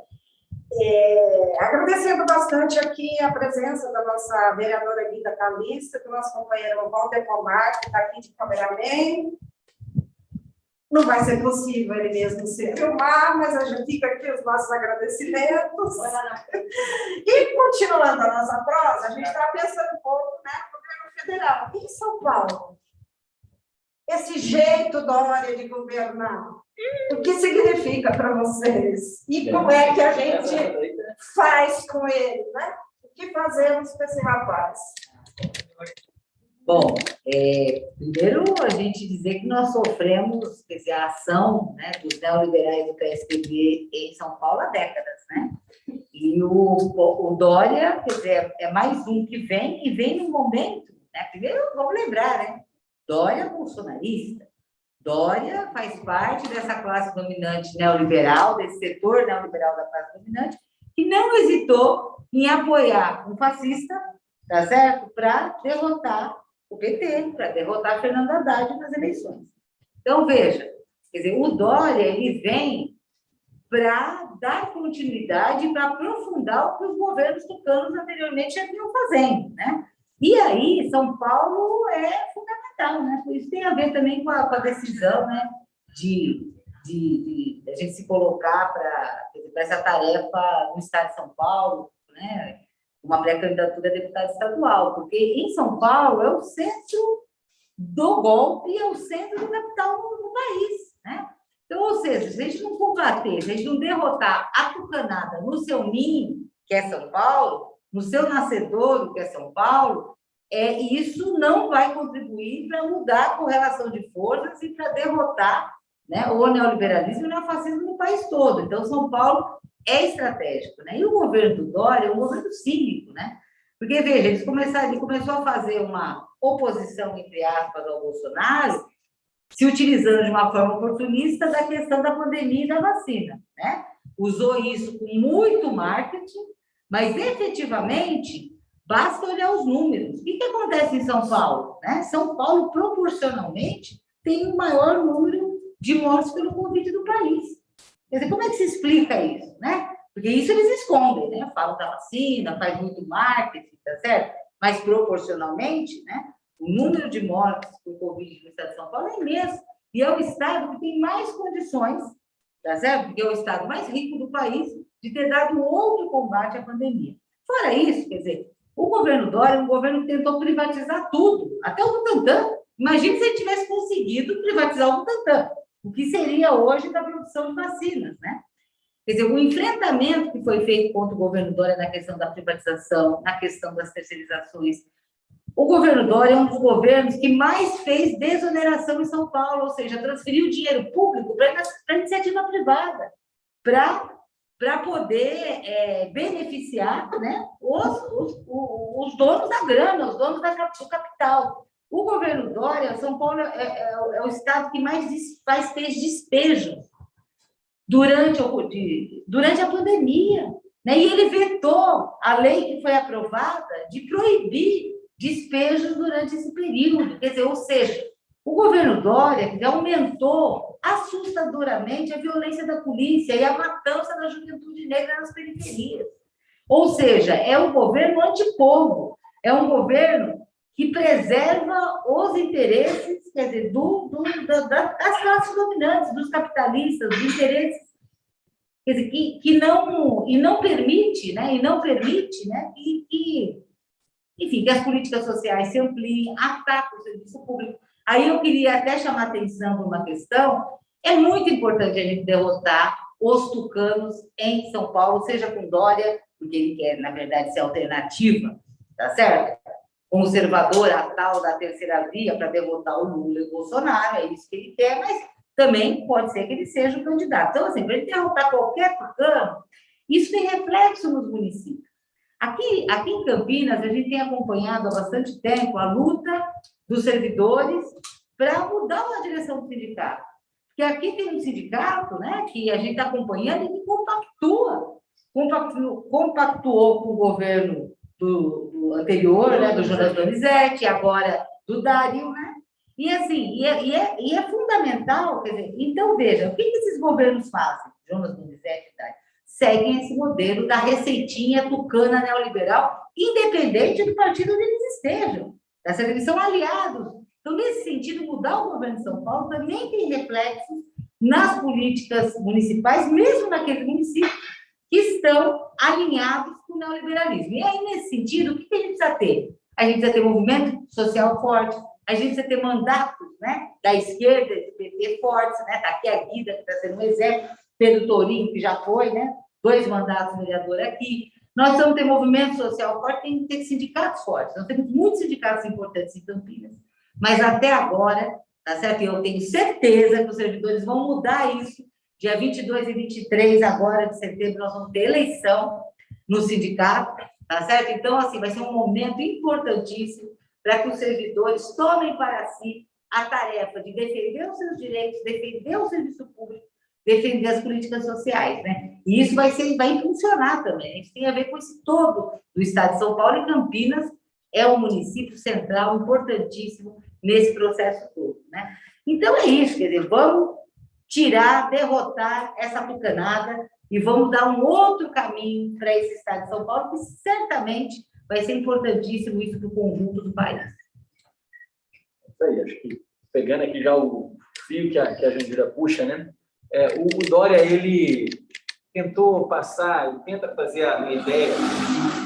Agradecendo bastante aqui a presença da nossa vereadora Guida Calista, do nosso companheiro Walter Pomar, que está aqui de cameraman. Não vai ser possível ele mesmo se filmar, mas a gente fica aqui os nossos agradecimentos. E continuando a nossa prosa, a gente está pensando um pouco, né, no governo federal. Em São Paulo, esse jeito, Dória, de governar, o que significa para vocês? E como é que a gente faz com ele, né? O que fazemos com esse rapaz? Bom, primeiro a gente dizer que nós sofremos, quer dizer, a ação, né, dos neoliberais do PSDB em São Paulo há décadas, né? E o Dória, quer dizer, é mais um que vem no momento, né? Primeiro, vamos lembrar, né? Dória é bolsonarista. Dória faz parte dessa classe dominante neoliberal, desse setor neoliberal da classe dominante, que não hesitou em apoiar um fascista, tá certo? Para derrotar o PT, para derrotar Fernando Haddad nas eleições. Então, veja, quer dizer, o Dória, ele vem para dar continuidade, para aprofundar o que os governos tucanos anteriormente já vinham fazendo, né? E aí, São Paulo é fundamental, né? Isso tem a ver também com a decisão, né, de a gente se colocar para essa tarefa no estado de São Paulo, né? Uma pré-candidatura a deputado estadual, porque em São Paulo é o centro do golpe e é o centro do capital do país, né? Então, ou seja, se a gente não combater, se a gente não derrotar a tucanada no seu ninho, que é São Paulo, no seu nascedouro, que é São Paulo, isso não vai contribuir para mudar a correlação de forças e para derrotar, né, o neoliberalismo e o neofascismo no país todo. Então, São Paulo é estratégico, né? E o governo do Dória é um governo cínico, né? Porque, veja, ele começou a fazer uma oposição, entre aspas, ao Bolsonaro, se utilizando de uma forma oportunista da questão da pandemia e da vacina, né? Usou isso com muito marketing, mas, efetivamente, basta olhar os números. O que acontece em São Paulo, né? São Paulo, proporcionalmente, tem o maior número de mortes pelo Covid do país. Quer dizer, como é que se explica isso, né? Porque isso eles escondem, né? Falam da vacina, faz muito marketing, tá certo? mas proporcionalmente, né, o número de mortes por Covid no estado de São Paulo é imenso. E é o estado que tem mais condições, tá certo? Porque é o estado mais rico do país de ter dado outro combate à pandemia. Fora isso, quer dizer, o governo Dória é um governo que tentou privatizar tudo, até o Butantan. Imagina se ele tivesse conseguido privatizar o Butantan, o que seria hoje da produção de vacinas, né? Quer dizer, o enfrentamento que foi feito contra o governo Dória na questão da privatização, na questão das terceirizações. O governo Dória é um dos governos que mais fez desoneração em São Paulo, ou seja, transferiu dinheiro público para a iniciativa privada, para poder beneficiar, né, os donos da grana, os donos do capital. O governo Dória, São Paulo é o estado que mais fez despejos durante a pandemia, né? E ele vetou a lei que foi aprovada de proibir despejos durante esse período. Quer dizer, ou seja, o governo Dória aumentou assustadoramente a violência da polícia e a matança da juventude negra nas periferias. Ou seja, é um governo antipovo, é um governo que preserva os interesses, quer dizer, das classes dominantes, dos capitalistas, dos interesses, quer dizer, que não permite, né, enfim, que as políticas sociais se ampliem, ataca o serviço público. Aí eu queria até chamar atenção para uma questão. É muito importante a gente derrotar os tucanos em São Paulo, seja com Dória, porque ele quer, na verdade, ser alternativa, tá certo? Conservador, a tal da terceira via, para derrotar o Lula e o Bolsonaro, é isso que ele quer, mas também pode ser que ele seja o candidato. Então, assim, para ele derrotar qualquer tucano, isso tem reflexo nos municípios. Aqui em Campinas, a gente tem acompanhado há bastante tempo a luta dos servidores para mudar a direção do sindicato. Porque aqui tem um sindicato, né, que a gente está acompanhando e que compactuou com o governo do anterior, né, do Jonas Donizete, agora do Dário, né? E assim, é fundamental, quer dizer, então veja, o que esses governos fazem? Jonas Donizete e Dário seguem esse modelo da receitinha tucana neoliberal, independente do partido onde eles estejam. Eles são aliados. Então, nesse sentido, mudar o governo de São Paulo também tem reflexos nas políticas municipais, mesmo naqueles municípios que estão alinhados com o neoliberalismo. E aí, nesse sentido, o que a gente precisa ter? A gente precisa ter movimento social forte, a gente precisa ter mandatos, né, da esquerda, do PT fortes, né? Está aqui a Guida, que está sendo um exemplo, Pedro Tourinho, que já foi, né, 2 mandatos vereador aqui. Nós vamos ter movimento social forte, tem que ter sindicatos fortes. Nós temos muitos sindicatos importantes em Campinas, mas até agora, tá certo? Eu tenho certeza que os servidores vão mudar isso. Dia 22 e 23, agora de setembro, nós vamos ter eleição no sindicato, tá certo? Então, assim, vai ser um momento importantíssimo para que os servidores tomem para si a tarefa de defender os seus direitos, defender o serviço público, defender as políticas sociais, né? E isso vai funcionar também. A gente tem a ver com esse todo do estado de São Paulo, e Campinas é um município central importantíssimo nesse processo todo, né? Então é isso, quer dizer, vamos derrotar essa tucanada e vamos dar um outro caminho para esse estado de São Paulo, que certamente vai ser importantíssimo isso para o conjunto do país. Isso aí, acho que pegando aqui já o fio que a Jandira puxa, né? O Dória, ele tentou passar, ele tenta fazer a ideia,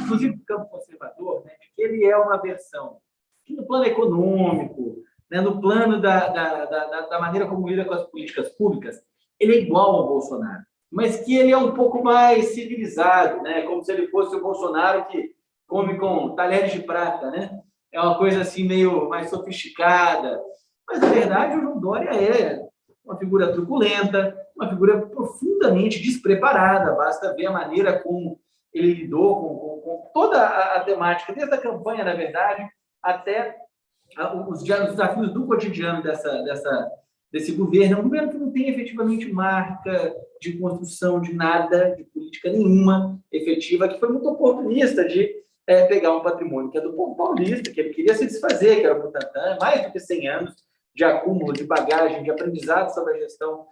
inclusive do campo conservador, né, de que ele é uma versão que no plano econômico, né, no plano da maneira como lida com as políticas públicas, ele é igual ao Bolsonaro, mas que ele é um pouco mais civilizado, né, como se ele fosse o Bolsonaro que come com talheres de prata, né? É uma coisa assim meio mais sofisticada, mas na verdade o João Dória é uma figura truculenta, uma figura profundamente despreparada. Basta ver a maneira como ele lidou com toda a temática, desde a campanha, na verdade, até os desafios do cotidiano desse governo. É um governo que não tem efetivamente marca de construção de nada, de política nenhuma efetiva, que foi muito oportunista de pegar um patrimônio que é do povo paulista, que ele queria se desfazer, que era o Butantan, mais do que 100 anos de acúmulo, de bagagem, de aprendizado sobre a gestão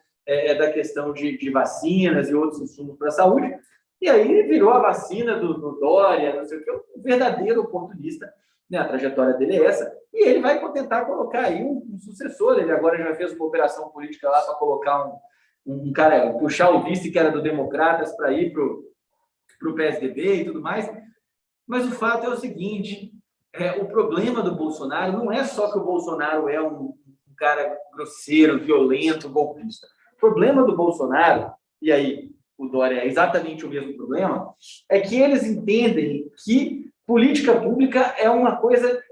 da questão de vacinas e outros insumos para a saúde, E aí virou a vacina do Dória, não sei o que, um verdadeiro oportunista, né? A trajetória dele é essa, e ele vai tentar colocar aí um sucessor. Ele agora já fez uma operação política lá para colocar um cara, puxar o vice que era do Democratas para ir para o PSDB e tudo mais. Mas o fato é o seguinte, o problema do Bolsonaro não é só que o Bolsonaro é um cara grosseiro, violento, golpista. O problema do Bolsonaro, e aí o Dória é exatamente o mesmo problema, é que eles entendem que política pública é uma coisa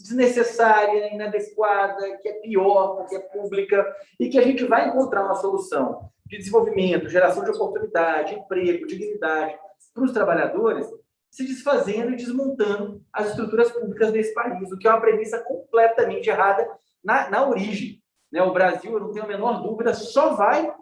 desnecessária, inadequada, que é pior porque é pública, e que a gente vai encontrar uma solução de desenvolvimento, geração de oportunidade, emprego, dignidade para os trabalhadores, se desfazendo e desmontando as estruturas públicas desse país, o que é uma premissa completamente errada na origem. Né? O Brasil, eu não tenho a menor dúvida, só vai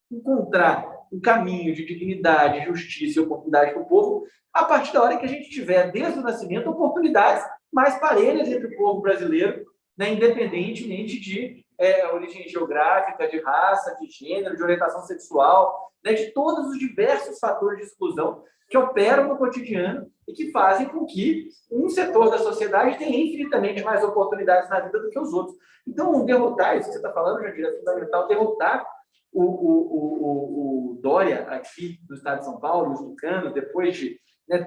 encontrar um caminho de dignidade, justiça e oportunidade para o povo a partir da hora que a gente tiver, desde o nascimento, oportunidades mais parelhas entre o povo brasileiro, né? Independentemente de origem geográfica, de raça, de gênero, de orientação sexual, né? De todos os diversos fatores de exclusão que operam no cotidiano e que fazem com que um setor da sociedade tenha infinitamente mais oportunidades na vida do que os outros. Então, derrotar, isso que você está falando, Jandir, é fundamental, derrotar o Dória aqui no estado de São Paulo, os tucanos, depois de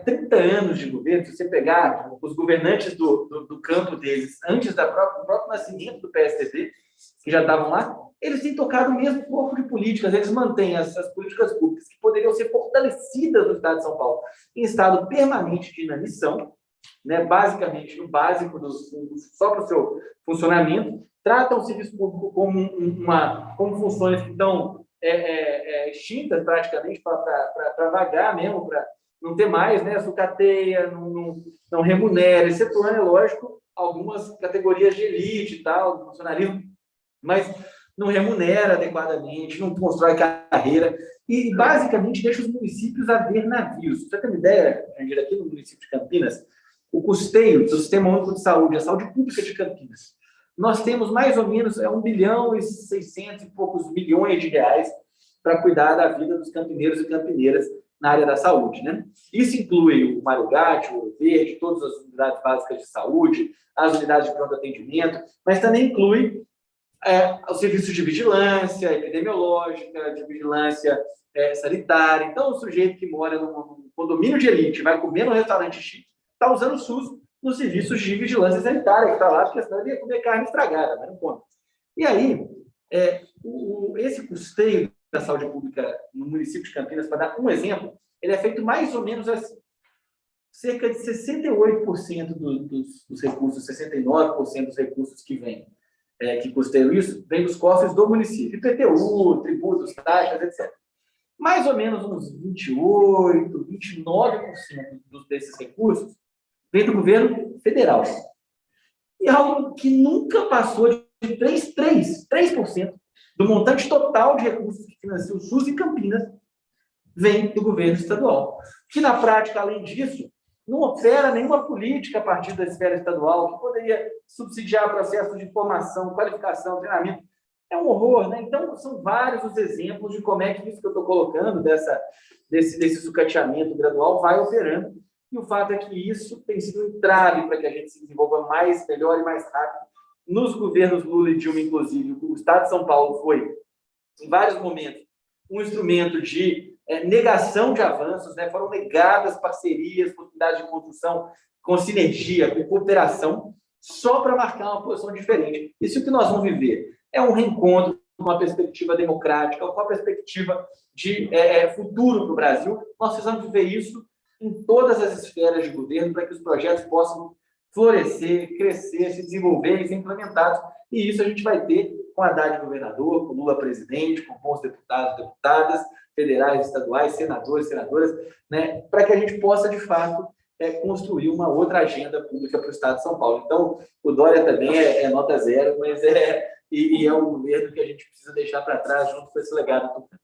30 anos de governo. Se você pegar os governantes do campo deles, antes do próprio nascimento do PSDB, que já estavam lá, eles têm tocado o mesmo corpo de políticas, eles mantêm essas políticas públicas que poderiam ser fortalecidas no estado de São Paulo em estado permanente de inanição, né, basicamente no básico, só para o seu funcionamento, tratam o serviço público como funções que estão extintas praticamente para vagar mesmo, para não ter mais, né, sucateia, não remunera, excetuando, é lógico, algumas categorias de elite e tal, do funcionalismo, mas não remunera adequadamente, não constrói carreira e, basicamente, deixa os municípios a ver navios. Pra você ter uma ideia, Jandir, aqui no município de Campinas, o custeio do Sistema Único de Saúde, a saúde pública de Campinas, nós temos mais ou menos 1 bilhão e 600 e poucos milhões de reais para cuidar da vida dos campineiros e campineiras na área da saúde, né? Isso inclui o Mário Gatti, o Ouro Verde, todas as unidades básicas de saúde, as unidades de pronto atendimento, mas também inclui os serviços de vigilância epidemiológica, de vigilância sanitária. Então, o sujeito que mora num condomínio de elite, vai comer num restaurante chique, está usando o SUS nos serviços de vigilância sanitária, que está lá, porque senão ele ia comer carne estragada, mas não conta. E aí, esse custeio da saúde pública no município de Campinas, para dar um exemplo, ele é feito mais ou menos assim. Cerca de 68% dos recursos, 69% dos recursos que vêm, que custeiam isso, vem dos cofres do município. IPTU, tributos, taxas, etc. Mais ou menos uns 28%, 29% desses recursos vem do governo federal. E algo que nunca passou de 3% do montante total de recursos que financia o SUS em Campinas vem do governo estadual. Que, na prática, além disso, não opera nenhuma política a partir da esfera estadual que poderia subsidiar processos de formação, qualificação, treinamento. É um horror, né? Então, são vários os exemplos de como é que isso que eu estou colocando, desse sucateamento gradual, vai operando. E o fato é que isso tem sido um entrave para que a gente se desenvolva mais, melhor e mais rápido. Nos governos Lula e Dilma, inclusive, o Estado de São Paulo foi, em vários momentos, um instrumento de negação de avanços, né? Foram negadas parcerias, possibilidades de construção com sinergia, com cooperação, só para marcar uma posição diferente. Isso que nós vamos viver é um reencontro com uma perspectiva democrática, com uma perspectiva de futuro para o Brasil. Nós precisamos viver isso em todas as esferas de governo para que os projetos possam florescer, crescer, se desenvolver e ser implementados. E isso a gente vai ter com a Haddad governador, com Lula presidente, com bons deputados, deputadas, federais, estaduais, senadores, senadoras, né, para que a gente possa, de fato, construir uma outra agenda pública para o Estado de São Paulo. Então, o Dória também é nota zero, mas é um governo que a gente precisa deixar para trás junto com esse legado tucano.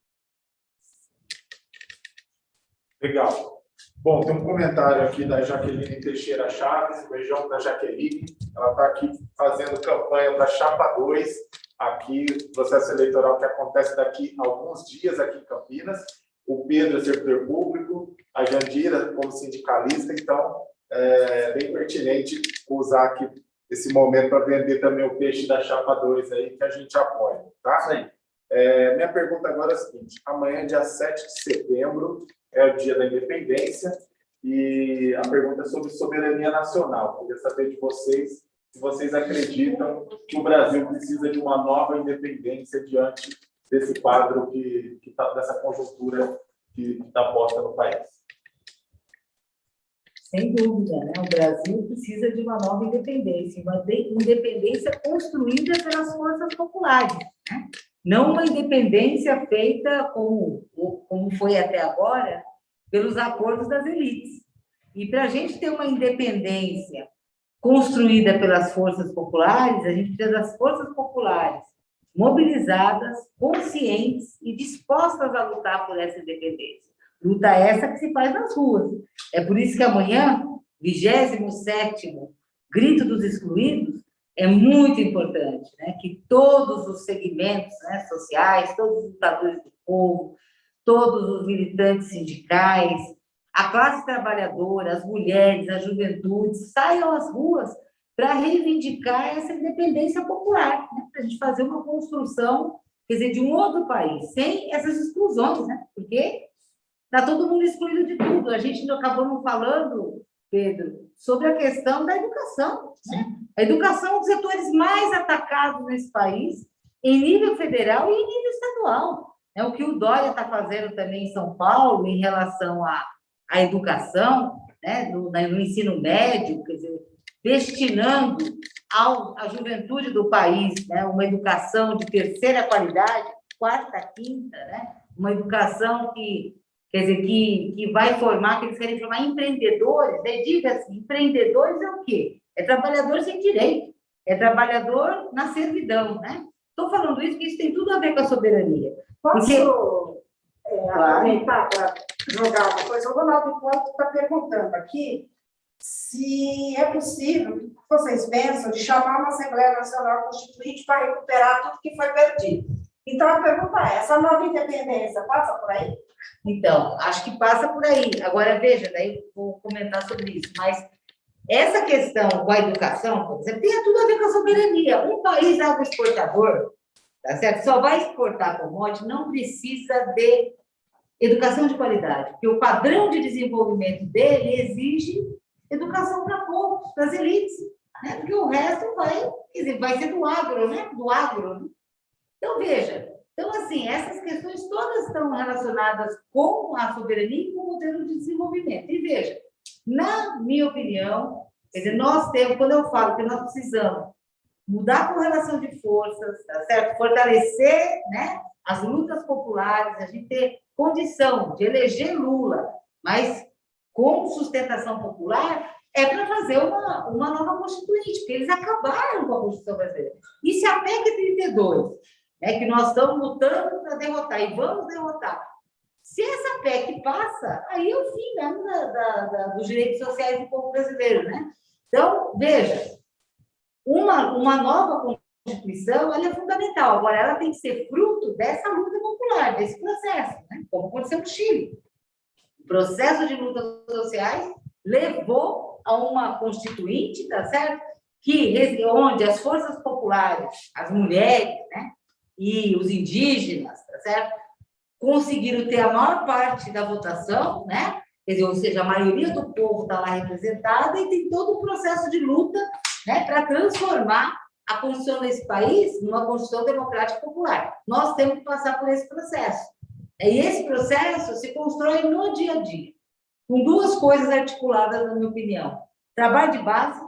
Legal. Bom, tem um comentário aqui da Jaqueline Teixeira Chaves, beijão da Jaqueline. Ela está aqui fazendo campanha para Chapa 2, aqui, processo eleitoral que acontece daqui a alguns dias aqui em Campinas. o Pedro é servidor público, a Jandira como sindicalista, então é bem pertinente usar aqui esse momento para vender também o peixe da Chapa 2 aí, que a gente apoia, tá? Sim. Minha pergunta agora é a seguinte: amanhã, dia 7 de setembro, é o dia da independência, e a pergunta é sobre soberania nacional. Queria saber de vocês se vocês acreditam que o Brasil precisa de uma nova independência diante desse quadro dessa conjuntura que está posta no país. Sem dúvida, né? O Brasil precisa de uma nova independência, uma independência construída pelas forças populares, né? Não uma independência feita como foi até agora, pelos acordos das elites. E para a gente ter uma independência construída pelas forças populares, a gente precisa das forças populares mobilizadas, conscientes e dispostas a lutar por essa independência. Luta essa que se faz nas ruas. É por isso que amanhã, 27º Grito dos Excluídos, é muito importante, né? Que todos os segmentos, né, sociais, todos os lutadores do povo, todos os militantes sindicais, a classe trabalhadora, as mulheres, a juventude, saiam às ruas para reivindicar essa independência popular, né? Para a gente fazer uma construção, quer dizer, de um outro país, sem essas exclusões, né? Porque está todo mundo excluído de tudo. A gente acabou não falando, Pedro, sobre a questão da educação, né? A educação é um dos setores mais atacados nesse país, em nível federal e em nível estadual. É o que o Dória está fazendo também em São Paulo, em relação à educação, né? No ensino médio, quer dizer, destinando à juventude do país, né? Uma educação de terceira qualidade, quarta, quinta, né? Uma educação que, quer dizer, que vai formar, que eles querem formar empreendedores, né? Diga assim, empreendedores é o quê? É trabalhador sem direito, é trabalhador na servidão, né? Estou falando isso porque isso tem tudo a ver com a soberania. Posso aproveitar para jogar uma coisa? O Ronaldo Ponto está perguntando aqui se é possível, o que vocês pensam de chamar uma Assembleia Nacional Constituinte para recuperar tudo que foi perdido. Então, a pergunta é, essa nova independência passa por aí? Então, acho que passa por aí. Agora, veja, daí eu vou comentar sobre isso, mas essa questão com a educação, por exemplo, tem tudo a ver com a soberania. Um país agroexportador, tá certo? Só vai exportar commodity, não precisa de educação de qualidade, porque o padrão de desenvolvimento dele exige educação para poucos, para as elites, né? Porque o resto vai ser do agro, né? Do agro, né? Então, veja, então, assim, essas questões todas estão relacionadas com a soberania e com o modelo de desenvolvimento. E veja, na minha opinião, quer dizer, nós temos, quando eu falo que nós precisamos mudar a correlação de forças, tá certo? Fortalecer, né, as lutas populares, a gente ter condição de eleger Lula, mas com sustentação popular, é para fazer uma nova Constituinte, porque eles acabaram com a Constituição brasileira. E se a PEC 32, né, que nós estamos lutando para derrotar, e vamos derrotar, se essa PEC passa, aí é o fim mesmo dos direitos sociais do povo brasileiro, né? Então, veja, uma nova Constituição, ela é fundamental. Agora, ela tem que ser fruto dessa luta popular, desse processo, né? Como aconteceu no Chile. O processo de lutas sociais levou a uma Constituinte, tá certo? Onde as forças populares, as mulheres, né? E os indígenas, tá certo? Conseguiram ter a maior parte da votação, né? Quer dizer, ou seja, a maioria do povo está lá representada e tem todo o processo de luta, né, para transformar a Constituição desse país numa Constituição democrática popular. Nós temos que passar por esse processo. E esse processo se constrói no dia a dia, com duas coisas articuladas, na minha opinião. Trabalho de base,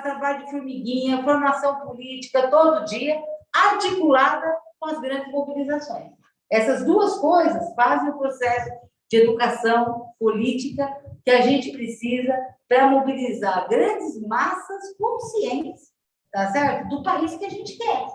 trabalho de formiguinha, formação política, todo dia, articulada com as grandes mobilizações. Essas duas coisas fazem o processo de educação política que a gente precisa para mobilizar grandes massas conscientes, tá certo? Do país que a gente quer,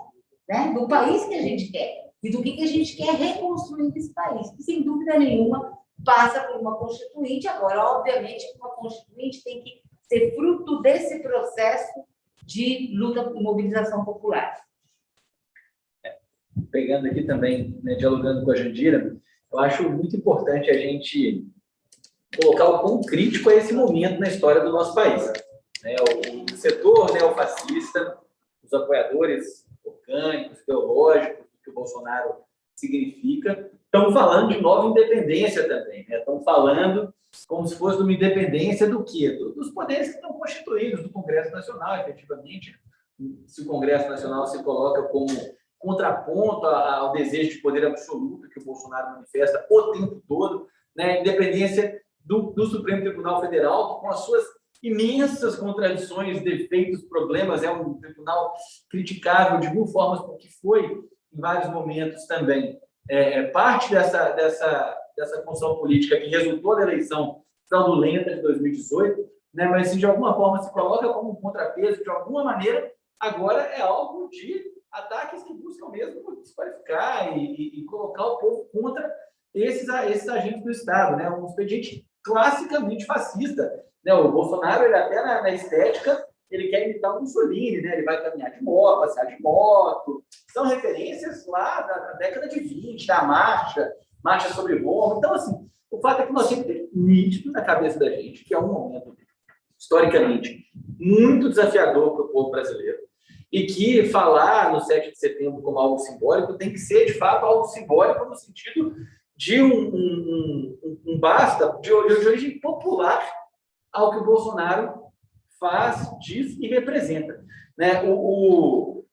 né? Do país que a gente quer e do que a gente quer reconstruir nesse país. E, sem dúvida nenhuma, passa por uma Constituinte. Agora, obviamente, uma Constituinte tem que ser fruto desse processo de luta e mobilização popular. Pegando aqui também, né, dialogando com a Jandira, eu acho muito importante a gente colocar o quão crítico é esse momento na história do nosso país. O setor neofascista, os apoiadores orgânicos, teológicos, que o Bolsonaro significa, estão falando de nova independência também. Estão falando como se fosse uma independência do quê? Dos poderes que estão constituídos, do Congresso Nacional, efetivamente. Se o Congresso Nacional se coloca como contraponto ao desejo de poder absoluto que o Bolsonaro manifesta o tempo todo, independência do Supremo Tribunal Federal, com as suas imensas contradições, defeitos, problemas, é um tribunal criticável de mil formas, porque foi, em vários momentos também, parte dessa função política que resultou da eleição fraudulenta de 2018, mas se de alguma forma se coloca como um contrapeso, de alguma maneira, agora é algo de ataques que buscam mesmo desqualificar e colocar o povo contra esses agentes do Estado, um expediente classicamente fascista. O Bolsonaro, ele até na estética, ele quer imitar o Mussolini, ele vai caminhar de moto, passear de moto. São referências lá da década de 20, da marcha sobre Roma. Então, assim, o fato é que nós temos que ter nítido na cabeça da gente que é um momento, historicamente, muito desafiador para o povo brasileiro e que falar no 7 de setembro como algo simbólico tem que ser, de fato, algo simbólico no sentido de um basta de origem popular ao que o Bolsonaro faz, diz e representa.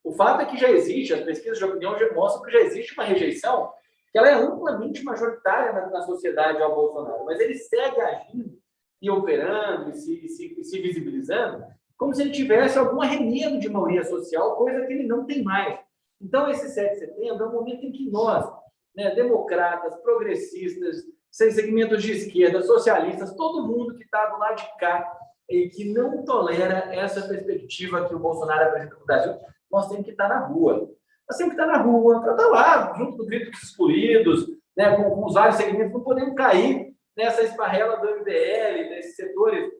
O fato é que já existe, as pesquisas de opinião já mostram que já existe uma rejeição que ela é amplamente majoritária na sociedade ao Bolsonaro, mas ele segue agindo e operando e se visibilizando como se ele tivesse algum arremedo de maioria social, coisa que ele não tem mais. Então, esse 7 de setembro é um momento em que nós, democratas, progressistas, sem segmentos de esquerda, socialistas, todo mundo que está do lado de cá e que não tolera essa perspectiva que o Bolsonaro apresenta para o Brasil, nós temos que estar na rua. Nós temos que estar na rua, para estar lá, junto do grito dos excluídos, com os vários segmentos, não podemos cair nessa esparrela do MBL, desses setores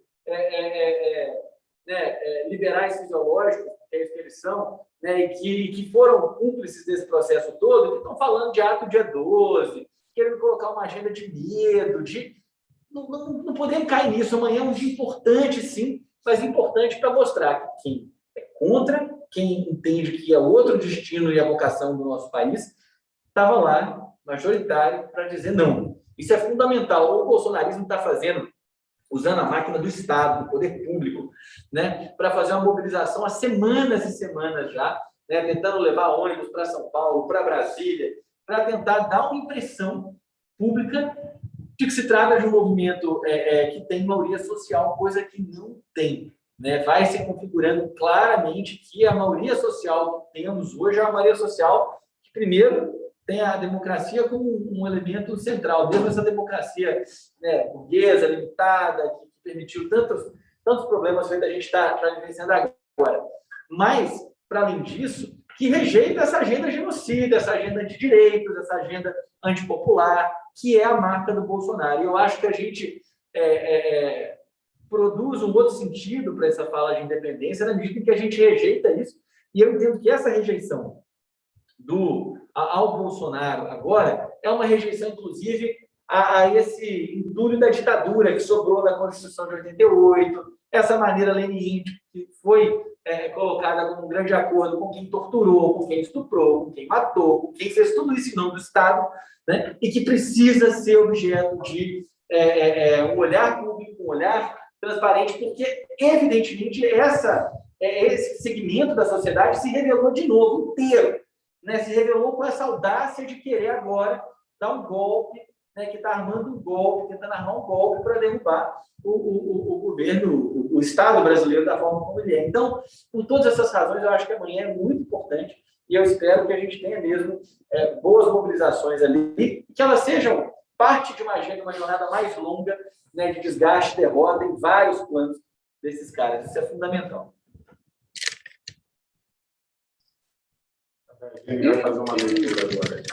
liberais fisiológicos, que é isso que eles são, e que foram cúmplices desse processo todo, que estão falando de ato dia 12, querendo colocar uma agenda de medo, não podemos cair nisso. Amanhã é um dia importante, sim, mas importante para mostrar que quem é contra, quem entende que é outro destino e a vocação do nosso país, estava lá, majoritário, para dizer não. Isso é fundamental. O bolsonarismo está fazendo, usando a máquina do Estado, do poder público, para fazer uma mobilização há semanas e semanas já, tentando levar ônibus para São Paulo, para Brasília, para tentar dar uma impressão pública de que se trata de um movimento que tem maioria social, coisa que não tem. Vai se configurando claramente que a maioria social que temos hoje é uma maioria social que, primeiro, tem a democracia como um elemento central, mesmo essa democracia burguesa, limitada, que permitiu tantos problemas que a gente está vivenciando agora. Mas, para além disso, que rejeita essa agenda genocida, essa agenda de direitos, essa agenda antipopular, que é a marca do Bolsonaro. E eu acho que a gente produz um outro sentido para essa fala de independência na medida em que a gente rejeita isso. E eu entendo que essa rejeição ao Bolsonaro agora é uma rejeição, inclusive, a esse entulho da ditadura que sobrou da Constituição de 88, essa maneira leniente que foi colocada como um grande acordo com quem torturou, com quem estuprou, com quem matou, com quem fez tudo isso em nome do Estado, e que precisa ser objeto de um olhar público, um olhar transparente, porque, evidentemente, esse segmento da sociedade se revelou de novo inteiro, se revelou com essa audácia de querer agora dar um golpe, que está armando um golpe, tentando armar um golpe para derrubar o governo, o Estado brasileiro da forma como ele é. Então, por todas essas razões, eu acho que amanhã é muito importante e eu espero que a gente tenha mesmo boas mobilizações ali, que elas sejam parte de uma agenda, uma jornada mais longa, de desgaste, derrota em vários planos desses caras. Isso é fundamental. A gente vai fazer uma leitura agora.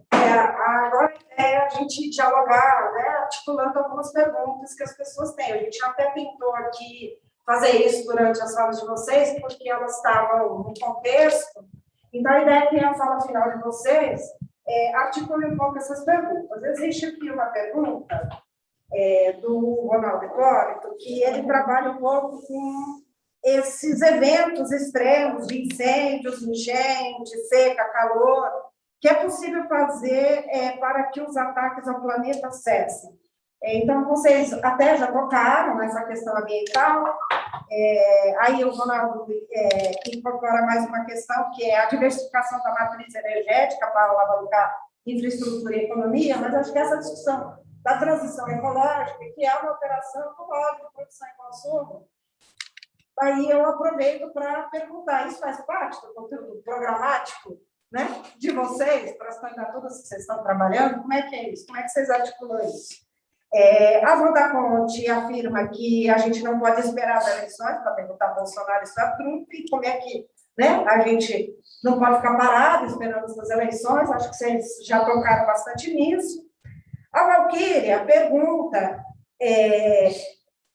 Agora é a gente dialogar, articulando algumas perguntas que as pessoas têm. A gente até tentou aqui fazer isso durante as falas de vocês, porque elas estavam no contexto. Então, a ideia é que a fala final de vocês articule um pouco essas perguntas. Existe aqui uma pergunta do Ronaldo Hipólito, que ele trabalha um pouco com esses eventos extremos de incêndios, enchente, seca, calor, que é possível fazer para que os ataques ao planeta cessem. Então, vocês até já tocaram nessa questão ambiental, aí o Ronaldo incorpora mais uma questão, que é a diversificação da matriz energética para alavancar infraestrutura e economia, mas acho que essa discussão da transição ecológica, que é uma alteração do modo de produção e consumo, aí eu aproveito para perguntar, isso faz parte do conteúdo programático, né, de vocês, para as candidaturas que vocês estão trabalhando? Como é que é isso? Como é que vocês articulam isso? A Wanda Conte afirma que a gente não pode esperar as eleições para perguntar Bolsonaro e sua trupe, e como é que, né, a gente não pode ficar parado esperando essas eleições. Acho que vocês já tocaram bastante nisso. A Valquíria pergunta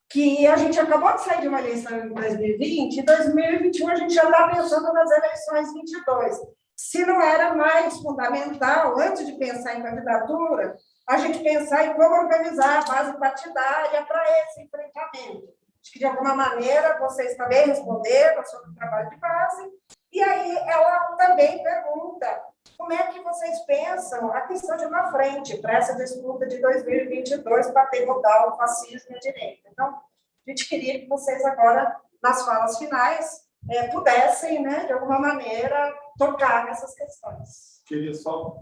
que a gente acabou de sair de uma eleição em 2020, em 2021 a gente já está pensando nas eleições 22. Se não era mais fundamental, antes de pensar em candidatura, a gente pensar em como organizar a base partidária para esse enfrentamento. Acho que, de alguma maneira, vocês também responderam sobre o trabalho de base. E aí ela também pergunta como é que vocês pensam a questão de uma frente para essa disputa de 2022 para derrotar o fascismo e a direita. Então, a gente queria que vocês agora, nas falas finais, pudessem, né, de alguma maneira, tocar nessas questões. Queria só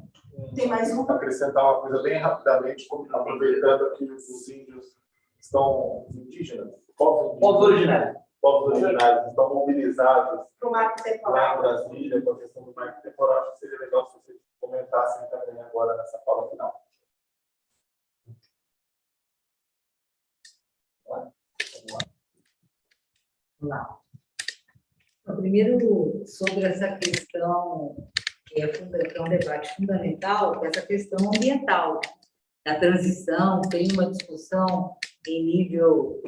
Tem mais um? acrescentar uma coisa bem rapidamente, aproveitando que os índios estão indígenas, povos originários estão mobilizados Para o marco lá temporal. em Brasília com a questão do marco temporal. Acho que seria legal se vocês comentassem também agora nessa fala final. Vamos lá. Primeiro, sobre essa questão, que é um debate fundamental, essa questão ambiental, da transição. Tem uma discussão em nível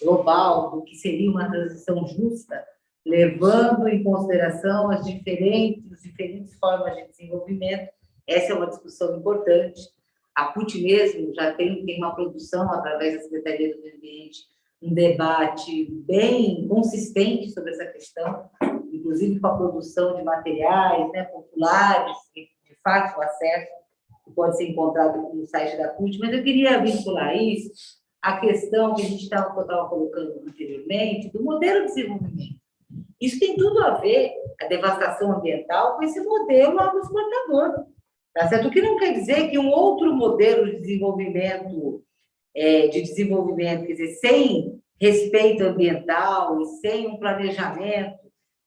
global do que seria uma transição justa, levando em consideração as diferentes formas de desenvolvimento. Essa é uma discussão importante. A CUT mesmo já tem uma produção, através da Secretaria do Meio Ambiente, um debate bem consistente sobre essa questão, inclusive com a produção de materiais, né, populares, que de fácil acesso, que pode ser encontrado no site da CUT. Mas eu queria vincular isso à questão que eu estava colocando anteriormente, do modelo de desenvolvimento. Isso tem tudo a ver, a devastação ambiental, com esse modelo agroexportador. Tá certo? O que não quer dizer que um outro modelo de desenvolvimento, quer dizer, sem respeito ambiental e sem um planejamento,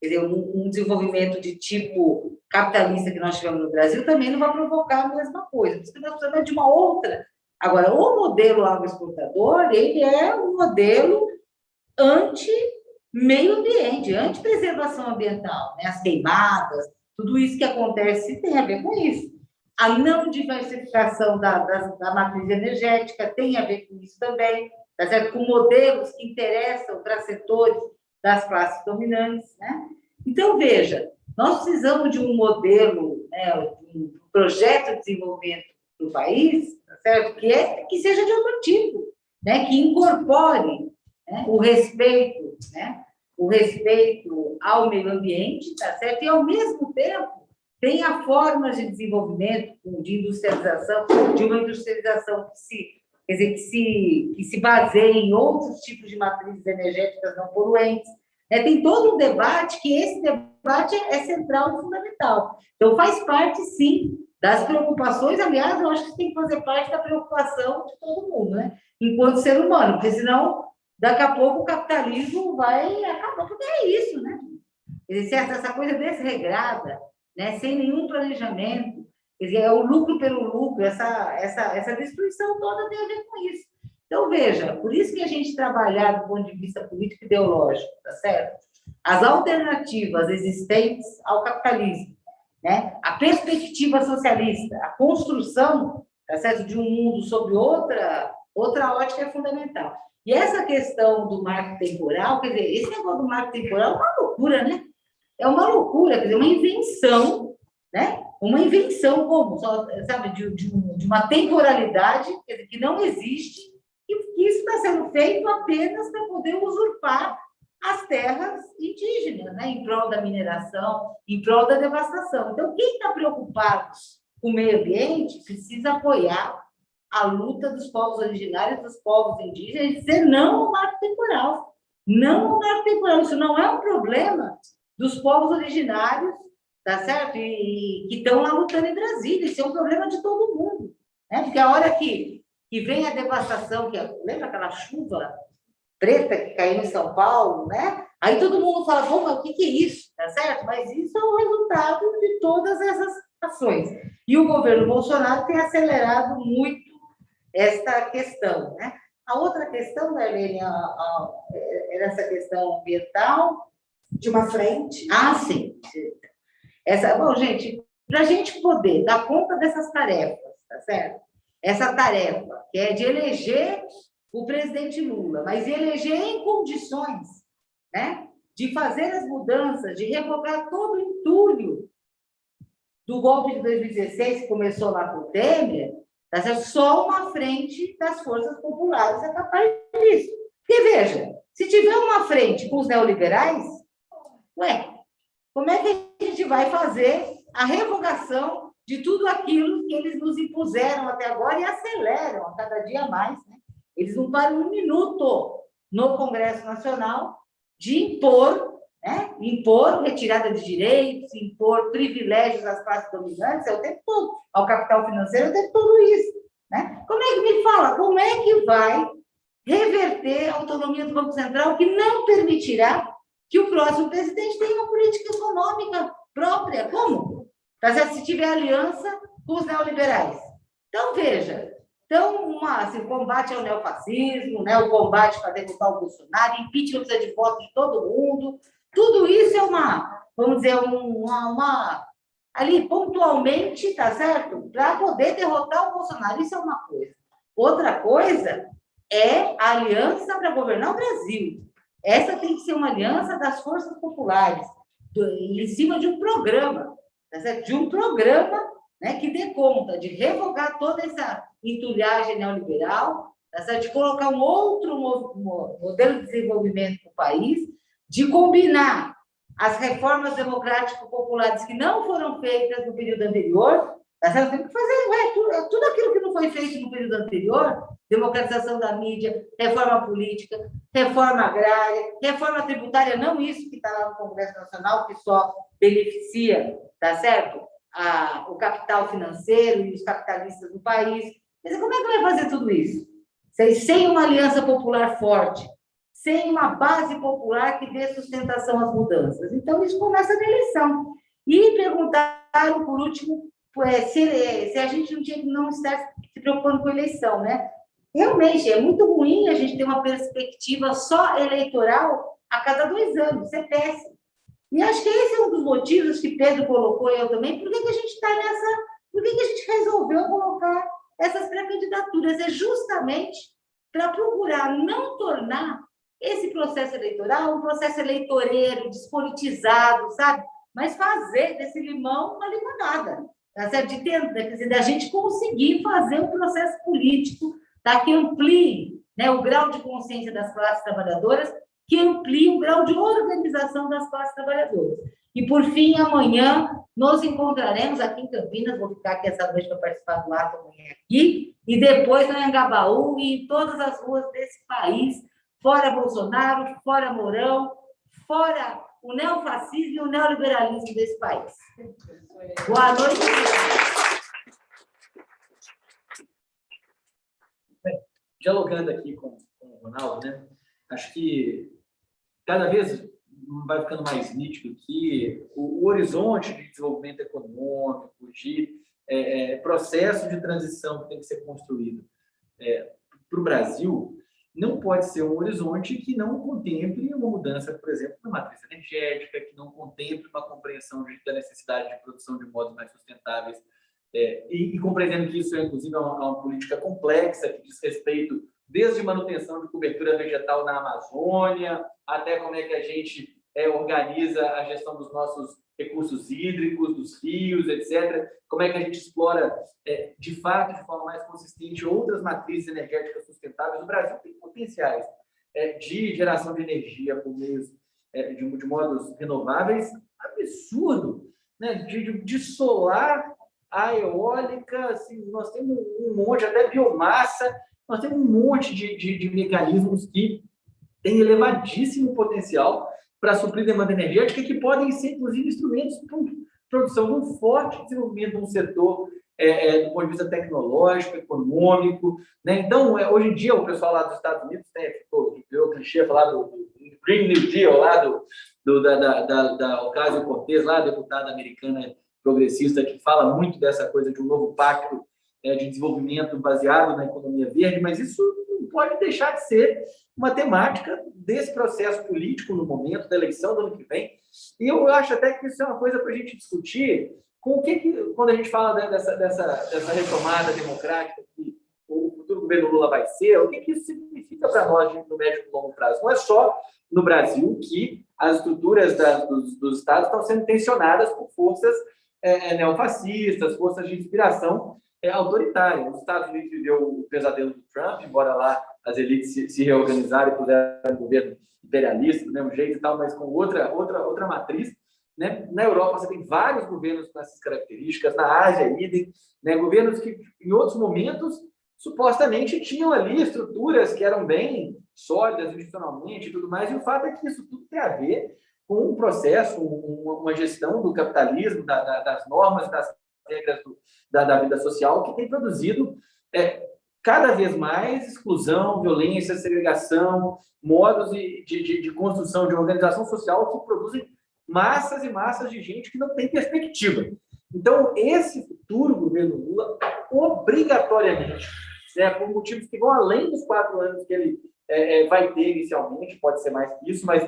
quer dizer, um desenvolvimento de tipo capitalista que nós tivemos no Brasil, também não vai provocar a mesma coisa. Por isso que nós precisamos de uma outra. Agora, o modelo agroexportador, ele é um modelo anti-meio ambiente, anti-preservação ambiental, né? As queimadas, tudo isso que acontece tem a ver com isso. A não diversificação da matriz energética tem a ver com isso também, tá certo? Com modelos que interessam para setores das classes dominantes, né? Então, veja, nós precisamos de um modelo, né, um projeto de desenvolvimento do país, tá certo? Que seja de outro tipo, né? Que incorpore, né, o respeito, né? O respeito ao meio ambiente, tá certo? E, ao mesmo tempo, tenha formas de desenvolvimento, de industrialização, de uma industrialização que se baseie em outros tipos de matrizes energéticas não poluentes. Tem todo um debate, que esse debate é central e fundamental. Então, faz parte, sim, das preocupações. Aliás, eu acho que tem que fazer parte da preocupação de todo mundo, né? Enquanto ser humano, porque senão, daqui a pouco, o capitalismo vai acabar, porque é isso, né? Quer dizer, essa coisa desregrada, né, sem nenhum planejamento, quer dizer, é o lucro pelo lucro, essa destruição toda tem a ver com isso. Então, veja, por isso que a gente trabalhar do ponto de vista político e ideológico, tá certo? As alternativas existentes ao capitalismo, né? A perspectiva socialista, a construção, tá certo, de um mundo sob outra ótica é fundamental. E essa questão do marco temporal, quer dizer, esse negócio do marco temporal é uma loucura, né? É uma loucura, quer dizer, uma invenção, né, uma invenção como, sabe, de uma temporalidade, quer dizer, que não existe, e que isso está sendo feito apenas para poder usurpar as terras indígenas, né, em prol da mineração, em prol da devastação. Então, quem está preocupado com o meio ambiente precisa apoiar a luta dos povos originários, dos povos indígenas, e dizer não ao marco temporal. Não ao marco temporal. Isso não é um problema dos povos originários, tá certo? E que estão lá lutando em Brasília. Isso é um problema de todo mundo, né? Porque a hora que vem a devastação, lembra aquela chuva preta que caiu em São Paulo, né? Aí todo mundo fala, bom, mas o que é isso? Tá certo? Mas isso é o resultado de todas essas ações. E o governo Bolsonaro tem acelerado muito esta questão, né? A outra questão, Darlene, era essa questão ambiental. De uma frente. Ah, sim. Bom, gente, para a gente poder dar conta dessas tarefas, tá certo? Essa tarefa, que é de eleger o presidente Lula, mas eleger em condições, né, de fazer as mudanças, de revogar todo o entulho do golpe de 2016, que começou lá com o Temer, tá certo? Só uma frente das forças populares é capaz disso. Porque, veja, se tiver uma frente com os neoliberais, como é que a gente vai fazer a revogação de tudo aquilo que eles nos impuseram até agora e aceleram a cada dia mais, né? Eles não param um minuto no Congresso Nacional de impor, né? Impor retirada de direitos, impor privilégios às classes dominantes, é o tempo todo, ao capital financeiro, é o tempo todo isso, né? Como é que me fala? Como é que vai reverter a autonomia do Banco Central que não permitirá que o próximo presidente tenha uma política econômica própria? Como? Se tiver aliança com os neoliberais. Então, veja, o combate ao neofascismo, né, o combate para derrubar o Bolsonaro, impeachment precisa de voto de todo mundo, tudo isso é vamos dizer, ali pontualmente, tá certo? Para poder derrotar o Bolsonaro, isso é uma coisa. Outra coisa é a aliança para governar o Brasil. Essa tem que ser uma aliança das forças populares, em cima de um programa, tá certo? De um programa, né, que dê conta de revogar toda essa entulhagem neoliberal, tá certo? De colocar um outro modelo de desenvolvimento para o país, de combinar as reformas democrático-populares que não foram feitas no período anterior, tá certo? Tem que fazer tudo aquilo que não foi feito no período anterior, democratização da mídia, reforma política, reforma agrária, reforma tributária, não isso que está lá no Congresso Nacional, que só beneficia, tá certo? O capital financeiro e os capitalistas do país. Mas como é que vai fazer tudo isso? Sem uma aliança popular forte, sem uma base popular que dê sustentação às mudanças. Então, isso começa na eleição. E perguntaram, por último, se a gente não está se preocupando com a eleição, né? Realmente, é muito ruim a gente ter uma perspectiva só eleitoral a cada 2 anos. Isso é péssimo. E acho que esse é um dos motivos que Pedro colocou, eu também, por que a gente está por que a gente resolveu colocar essas pré-candidaturas? É justamente para procurar não tornar esse processo eleitoral um processo eleitoreiro, despolitizado, sabe? Mas fazer desse limão uma limonada, tá certo? Quer dizer, da gente conseguir fazer um processo político, tá? Que amplie, né, o grau de consciência das classes trabalhadoras, que amplie o grau de organização das classes trabalhadoras. E, por fim, amanhã, nos encontraremos aqui em Campinas, vou ficar aqui essa noite para participar do ato amanhã aqui, e depois no Anhangabaú e em todas as ruas desse país, fora Bolsonaro, fora Mourão, fora o neofascismo e o neoliberalismo desse país. Boa noite. Bem, dialogando aqui com o Ronaldo, né? Acho que cada vez vai ficando mais nítido que o horizonte de desenvolvimento econômico, de processo de transição que tem que ser construído para o Brasil, não pode ser um horizonte que não contemple uma mudança, por exemplo, na matriz energética, que não contemple uma compreensão da necessidade de produção de modos mais sustentáveis, e compreendendo que isso é, inclusive, uma política complexa, que diz respeito desde manutenção de cobertura vegetal na Amazônia, até como é que a gente organiza a gestão dos nossos recursos hídricos, dos rios, etc. Como é que a gente explora, de fato, de forma mais consistente, outras matrizes energéticas sustentáveis. O Brasil tem potenciais de geração de energia por meios de modos renováveis absurdo, né? De solar a eólica, assim, nós temos um monte, até biomassa, nós temos um monte de mecanismos que têm elevadíssimo potencial para suprir demanda energética, que podem ser, inclusive, instrumentos para produção de um forte desenvolvimento de um setor do ponto de vista tecnológico, econômico, né? Então, hoje em dia, o pessoal lá dos Estados Unidos virou clichê falar do Green New Deal, lá da Ocasio-Cortez, lá, a deputada americana progressista, que fala muito dessa coisa de um novo pacto de desenvolvimento baseado na economia verde, mas isso não pode deixar de ser uma temática desse processo político no momento da eleição do ano que vem. E eu acho até que isso é uma coisa para a gente discutir com o que quando a gente fala dessa retomada democrática que o futuro governo Lula vai ser, o que isso significa para nós no médio e longo prazo. Não é só no Brasil que as estruturas dos estados estão sendo tensionadas por forças neofascistas, forças de inspiração autoritária. Os Estados Unidos viveu o pesadelo do Trump, embora lá as elites se reorganizarem e puseram um governo imperialista do mesmo jeito e tal, mas com outra matriz, né? Na Europa você tem vários governos com essas características, na Ásia, idem, né? Governos que em outros momentos supostamente tinham ali estruturas que eram bem sólidas institucionalmente e tudo mais, e o fato é que isso tudo tem a ver com um processo, uma gestão do capitalismo, das normas, das regras da vida social, que tem produzido cada vez mais exclusão, violência, segregação, modos de construção de organização social que produzem massas e massas de gente que não tem perspectiva. Então, esse futuro governo Lula, obrigatoriamente, por motivos que vão além dos 4 anos que ele vai ter inicialmente, pode ser mais que isso, mas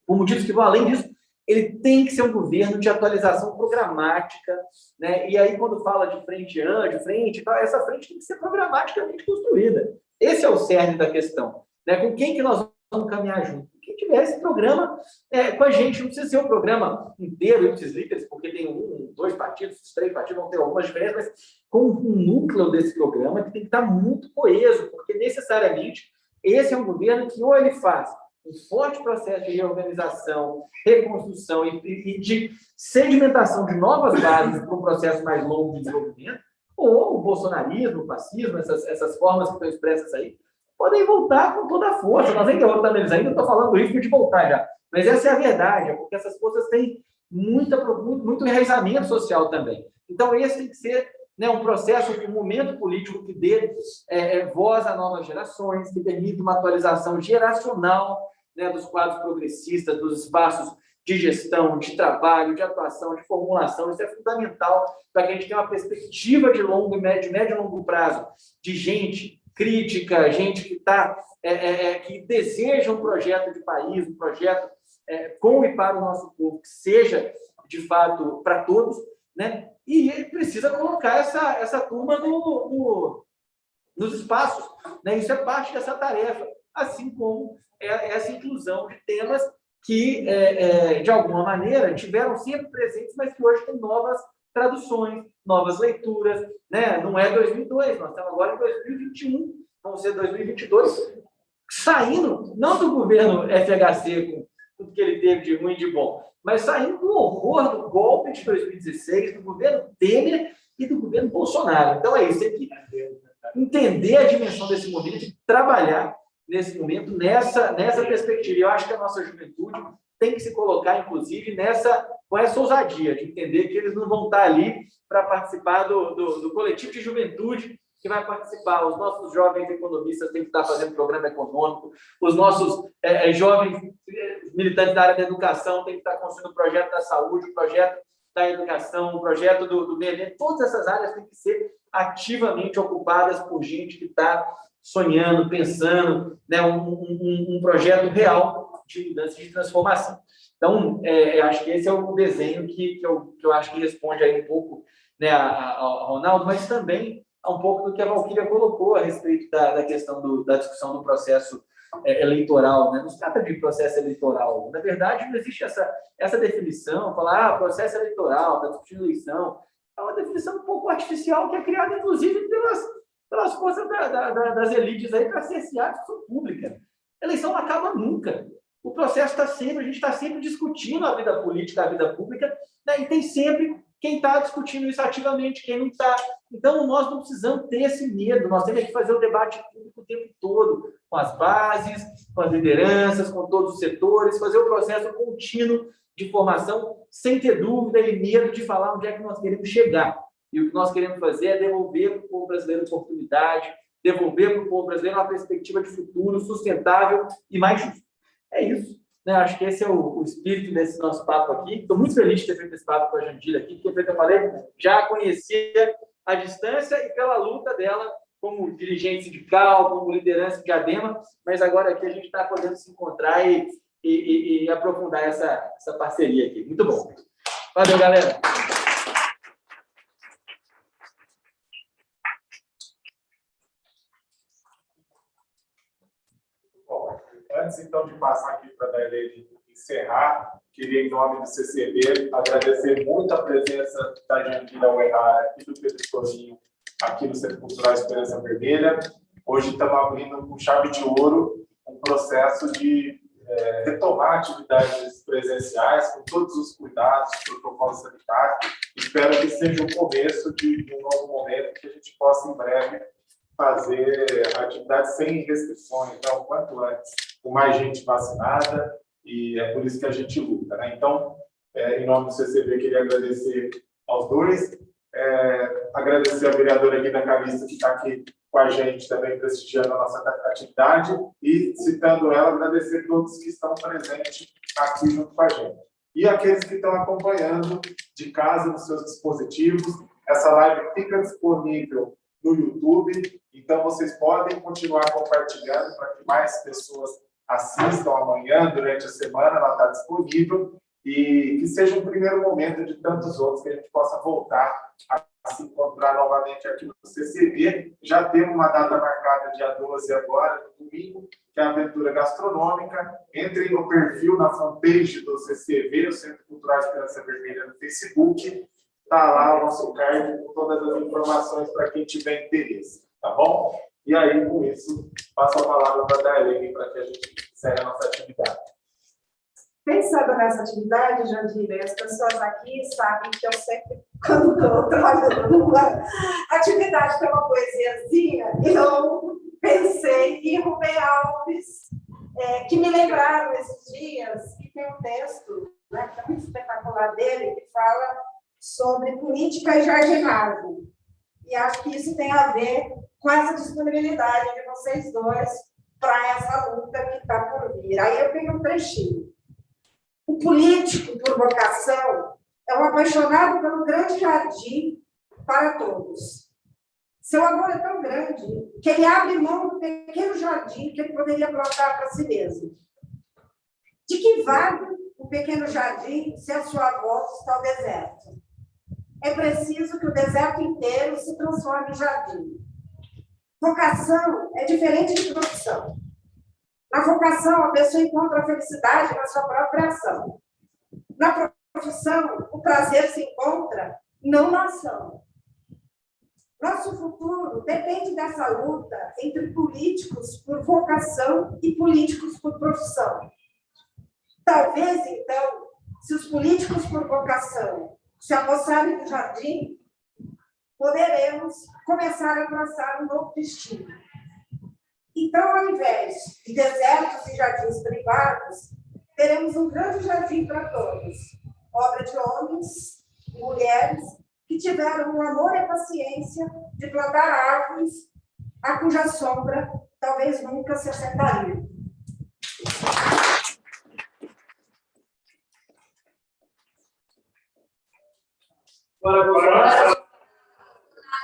por motivos que vão além disso, ele tem que ser um governo de atualização programática, né? E aí, quando fala de frente, essa frente tem que ser programaticamente construída. Esse é o cerne da questão, né? Com quem que nós vamos caminhar junto? Quem tiver esse programa com a gente, não precisa ser um programa inteiro, ipsis literis, porque tem 2 partidos, 3 partidos vão ter algumas diferenças, mas com um núcleo desse programa que tem que estar muito coeso, porque necessariamente esse é um governo que ou ele faz um forte processo de reorganização, reconstrução e de sedimentação de novas bases para um processo mais longo de desenvolvimento, ou o bolsonarismo, o fascismo, essas formas que estão expressas aí, podem voltar com toda a força. Nós ainda votamos eles ainda, estou falando isso de voltar já. Mas essa é a verdade, porque essas forças têm muito enraizamento social também. Então, esse tem que ser um processo, um momento político que dê voz a novas gerações, que permita uma atualização geracional, né, dos quadros progressistas, dos espaços de gestão, de trabalho, de atuação, de formulação. Isso é fundamental para que a gente tenha uma perspectiva de médio e longo prazo, de gente crítica, gente que que deseja um projeto de país, um projeto com e para o nosso povo, que seja, de fato, para todos, né? E ele precisa colocar essa turma nos espaços, né? Isso é parte dessa tarefa, assim como essa inclusão de temas que, de alguma maneira, tiveram sempre presentes, mas que hoje têm novas traduções, novas leituras, né? Não é 2002, nós estamos agora em 2021, vamos ser 2022, saindo, não do governo FHC, com tudo que ele teve de ruim e de bom, mas saindo do horror do golpe de 2016, do governo Temer e do governo Bolsonaro. Então é isso, tem que entender a dimensão desse momento e trabalhar nesse momento, nessa perspectiva. Eu acho que a nossa juventude tem que se colocar, inclusive, com essa ousadia de entender que eles não vão estar ali para participar do coletivo de juventude que vai participar. Os nossos jovens economistas têm que estar fazendo programa econômico, os nossos jovens militantes da área da educação têm que estar construindo o projeto da saúde, o projeto da educação, o projeto do meio ambiente. Todas essas áreas têm que ser ativamente ocupadas por gente que está sonhando, pensando, né, um projeto real de mudança, de transformação. Então, acho que esse é o desenho que eu acho que responde aí um pouco, né, ao Ronaldo, mas também a um pouco do que a Valquíria colocou a respeito da questão da discussão do processo eleitoral, né? Não se trata de processo eleitoral. Na verdade, não existe essa definição, falar, processo eleitoral, está discutindo eleição. É uma definição um pouco artificial, que é criada, inclusive, pelas forças das elites aí para cercear a discussão pública. A eleição não acaba nunca. O processo está sempre, a gente está sempre discutindo a vida política, a vida pública, né? E tem sempre quem está discutindo isso ativamente, quem não está. Então, nós não precisamos ter esse medo, nós temos que fazer o debate público o tempo todo, com as bases, com as lideranças, com todos os setores, fazer o processo contínuo de formação, sem ter dúvida e medo de falar onde é que nós queremos chegar. E o que nós queremos fazer é devolver para o povo brasileiro oportunidade, devolver para o povo brasileiro uma perspectiva de futuro sustentável e mais justo. É isso. Né? Acho que esse é o espírito desse nosso papo aqui. Estou muito feliz de ter feito esse papo com a Jandira aqui, porque, como eu falei, já a conhecia à distância e pela luta dela como dirigente sindical, como liderança de Diadema, mas agora aqui a gente está podendo se encontrar e aprofundar essa parceria aqui. Muito bom. Valeu, galera. Antes, então, de passar aqui para a Dailene encerrar, queria, em nome do CCB, agradecer muito a presença da Jandira Uehara e do Pedro Toninho aqui no Centro Cultural Esperança Vermelha. Hoje estamos abrindo com chave de ouro um processo de retomar atividades presenciais com todos os cuidados, protocolos sanitários. Espero que seja o começo de um novo momento que a gente possa, em breve, fazer atividades sem restrições, né, o quanto antes, com mais gente vacinada, e é por isso que a gente luta. Né? Então, em nome do CCB, queria agradecer aos dois, agradecer a vereadora Guida Calista, que está aqui com a gente também, prestigiando a nossa atividade, e, citando ela, agradecer a todos que estão presentes aqui junto com a gente. E aqueles que estão acompanhando de casa, nos seus dispositivos. Essa live fica disponível no YouTube, então vocês podem continuar compartilhando para que mais pessoas assistam amanhã, durante a semana, ela está disponível, e que seja um primeiro momento de tantos outros que a gente possa voltar a se encontrar novamente aqui no CCB. Já temos uma data marcada, dia 12 agora, no domingo, que é a Aventura Gastronômica. Entrem no perfil, na fanpage do CCB, o Centro Cultural Esperança Vermelha, no Facebook. Está lá o nosso card com todas as informações para quem tiver interesse, tá bom? E aí, com isso, passo a palavra para a Dailene para que a gente encerre a nossa atividade. Pensando nessa atividade, Jandira, as pessoas aqui sabem que eu sempre, quando estou trabalhando numa atividade que é uma poesiazinha, eu pensei em Rubem Alves, que me lembraram esses dias, que tem um texto, né, que é muito espetacular dele, que fala sobre política e jardinagem. E acho que isso tem a ver com essa disponibilidade de vocês dois para essa luta que está por vir. Aí eu tenho um trechinho. O político, por vocação, é um apaixonado pelo grande jardim para todos. Seu amor é tão grande que ele abre mão do pequeno jardim que ele poderia plantar para si mesmo. De que vale o pequeno jardim se a sua voz está ao deserto? É preciso que o deserto inteiro se transforme em jardim. Vocação é diferente de profissão. Na vocação, a pessoa encontra a felicidade na sua própria ação. Na profissão, o prazer se encontra não na ação. Nosso futuro depende dessa luta entre políticos por vocação e políticos por profissão. Talvez, então, se os políticos por vocação se apossarem do jardim, poderemos começar a traçar um novo destino. Então, ao invés de desertos e jardins privados, teremos um grande jardim para todos, obra de homens e mulheres que tiveram o amor e a paciência de plantar árvores a cuja sombra talvez nunca se assentariam. Agora